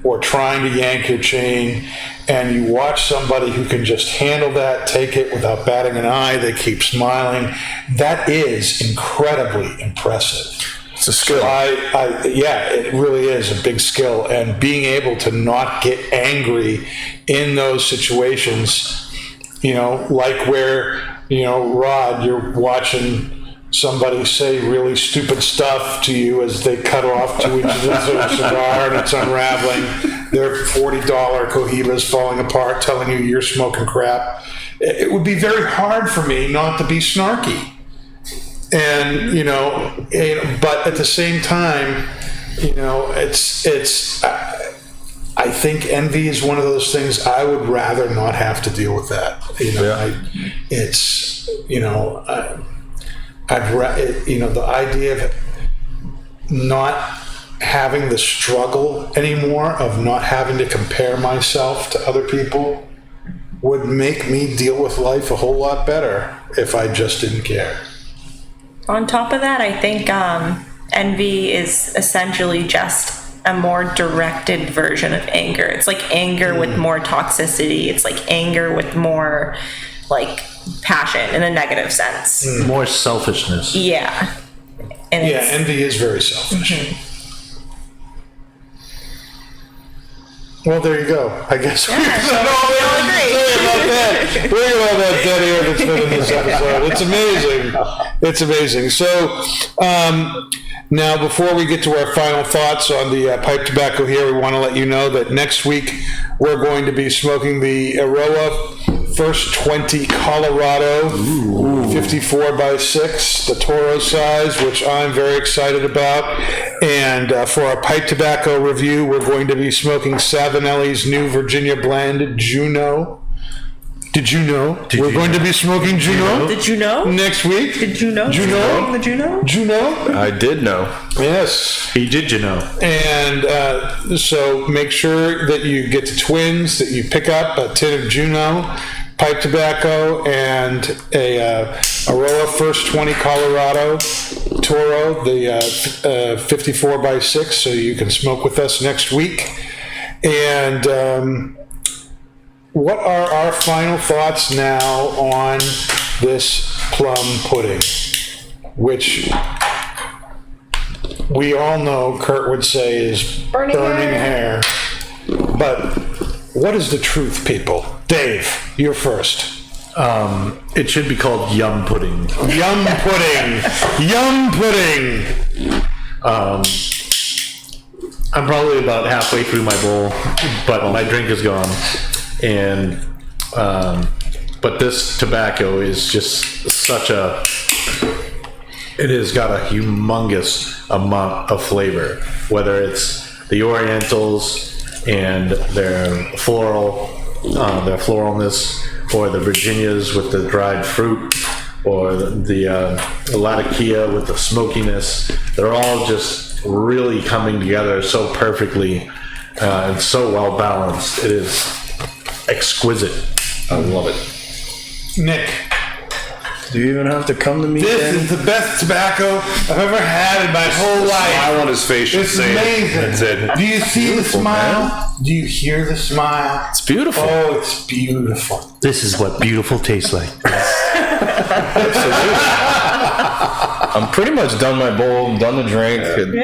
or trying to yank your chain, and you watch somebody who can just handle that, take it without batting an eye. They keep smiling. That is incredibly impressive. It's a skill. So it really is a big skill, and being able to not get angry in those situations, like where, Rod, you're watching somebody say really stupid stuff to you as they cut off 2 inches of a cigar and it's unraveling. Their $40 Cohibas falling apart, telling you you're smoking crap. It would be very hard for me not to be snarky. And, but at the same time, I think envy is one of those things I would rather not have to deal with that. The idea of not having the struggle anymore of not having to compare myself to other people would make me deal with life a whole lot better if I just didn't care. On top of that, I think envy is essentially just a more directed version of anger. It's like anger with more toxicity. It's like anger with more like passion in a negative sense. More selfishness. Yeah. And envy is very selfish. Mm-hmm. Well, there you go. I guess we all agree. We're going to have that dead air that's been in this episode. It's amazing. So, now before we get to our final thoughts on the pipe tobacco here, we want to let you know that next week we're going to be smoking the Eiroa First 20 Colorado 54 by 6, the Toro size, which I'm very excited about. And for our pipe tobacco review, we're going to be smoking Savinelli's new Virginia blend, Juno. Did you know? We're going to be smoking Juno. Did you know? Next week. Did you know? Juno? The Juno? Juno? I did know. Yes. He did, And so make sure that you get to Twins, that you pick up a tin of Juno, pipe tobacco, and a Eiroa First 20 Colorado Toro, the 54 by 6, so you can smoke with us next week. And what are our final thoughts now on this plum pudding, which we all know Kurt would say is burning hair. But what is the truth, people? Dave, you're first. It should be called yum pudding. Yum pudding. Yum pudding. I'm probably about halfway through my bowl, but my drink is gone. And but this tobacco is just it has got a humongous amount of flavor, whether it's the Orientals and their floralness, or the Virginias with the dried fruit, or the Latakia with the smokiness. They're all just really coming together so perfectly and so well balanced. It is exquisite. I love it. Nick. Do you even have to come to me? This again? is the best tobacco I've ever had in my whole life. Smile on his face should It's say amazing. That's it. Do you see the smile? Man. Do you hear the smile? It's beautiful. Oh, it's beautiful. This is what beautiful tastes like. I'm pretty much done my bowl. I'm done the drink. Do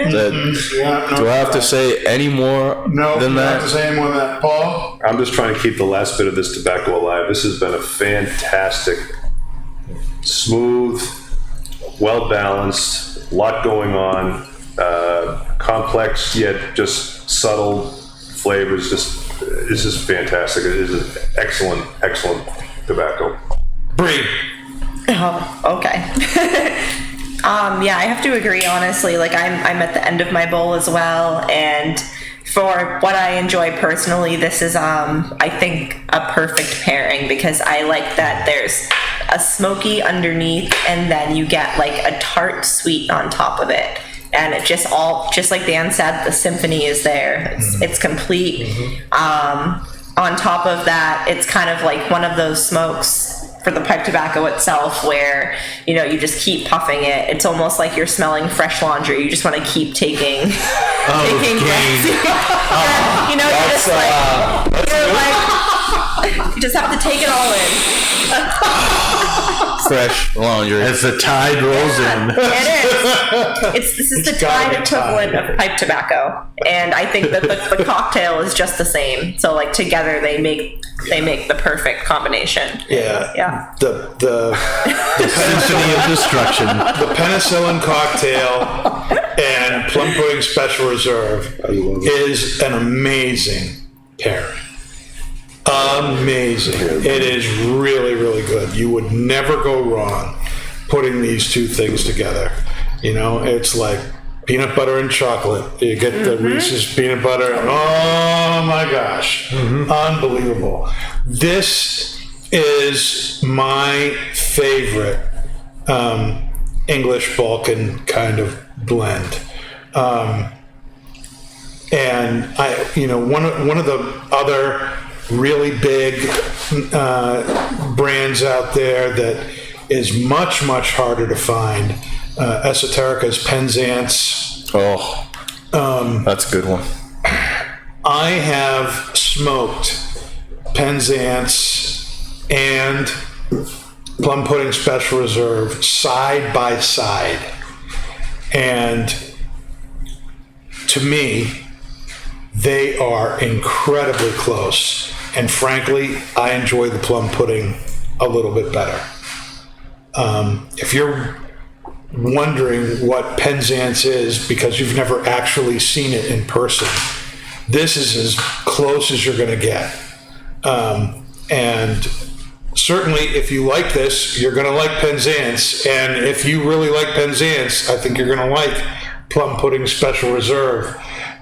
I have to say any more than No, you don't that? have to say any more than that. Paul? I'm just trying to keep the last bit of this tobacco alive. This has been a fantastic, smooth, well balanced, lot going on, complex yet just subtle flavors. It's just fantastic. It is an excellent tobacco. Bree. Oh, okay. Yeah, I have to agree, honestly. Like, I'm at the end of my bowl as well, and for what I enjoy personally, this is, I think, a perfect pairing, because I like that there's a smoky underneath, and then you get, like, a tart sweet on top of it. And it just like Dan said, the symphony is there. It's complete. On top of that, it's kind of like one of those smokes for the pipe tobacco itself where, you just keep puffing it. It's almost like you're smelling fresh laundry. You just want to keep taking breaths. You just have to take it all in. Fresh laundry. As the tide rolls in. It is. This is the Tide equivalent of pipe tobacco. And I think that the cocktail is just the same. So, like, together they make they make the perfect combination. Yeah. The Symphony of Destruction. the Penicillin Cocktail and Plum Pudding Special Reserve is an amazing pairing. Amazing. It is really, really good. You would never go wrong putting these two things together. You know, it's like peanut butter and chocolate. You get the Reese's peanut butter, and oh my gosh, unbelievable. This is my favorite English Balkan kind of blend. And I, you know, one of the other really big brands out there that is much, much harder to find, Esoterica's Penzance. Oh, that's a good one. I have smoked Penzance and Plum Pudding Special Reserve side by side. And to me, they are incredibly close. And frankly, I enjoy the plum pudding a little bit better. If you're wondering what Penzance is because you've never actually seen it in person, this is as close as you're going to get. And certainly, if you like this, you're going to like Penzance. And if you really like Penzance, I think you're going to like Plum Pudding Special Reserve.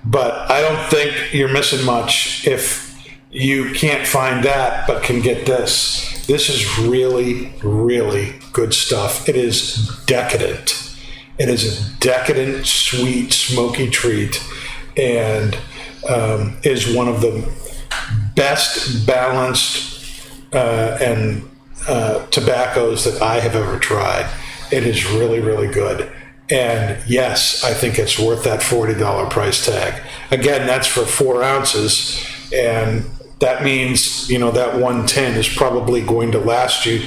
But I don't think you're missing much if you can't find that but can get this. This is really, really good stuff. It is decadent. It is a decadent, sweet, smoky treat, and is one of the best balanced tobaccos that I have ever tried. It is really, really good. And yes, I think it's worth that $40 price tag. Again, that's for 4 ounces. And that means, you know, that 110 is probably going to last you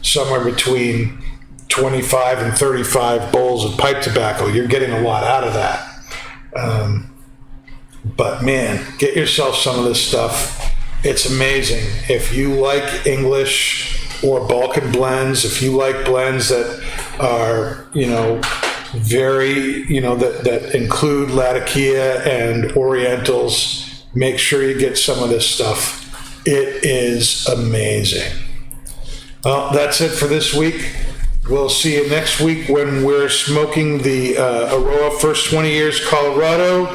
somewhere between 25 and 35 bowls of pipe tobacco. You're getting a lot out of that. But man, get yourself some of this stuff. It's amazing. If you like English or Balkan blends, if you like blends that are, you know, very, you know, that include Latakia and Orientals, make sure you get some of this stuff. It is amazing. Well, that's it for this week. We'll see you next week when we're smoking the Eiroa First 20 Years Colorado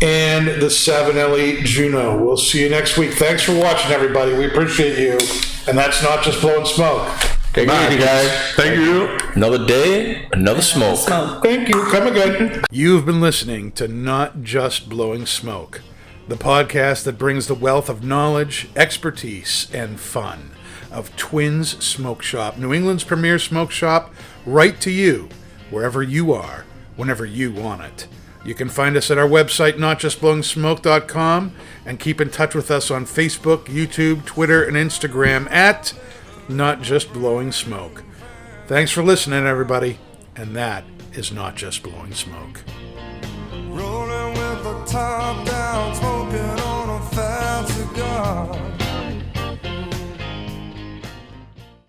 and the Savinelli Juno. We'll see you next week. Thanks for watching, everybody. We appreciate you. And that's not just blowing smoke. Take it easy, guys. Thank you. Another day, another smoke. Thank you. Come again. You've been listening to Not Just Blowing Smoke, the podcast that brings the wealth of knowledge, expertise, and fun of Twins Smoke Shop, New England's premier smoke shop, right to you, wherever you are, whenever you want it. You can find us at our website, notjustblowingsmoke.com, and keep in touch with us on Facebook, YouTube, Twitter, and Instagram at Not Just Blowing Smoke. Thanks for listening, everybody, and that is Not Just Blowing Smoke. Rolling with the top down, smoking on a fat cigar.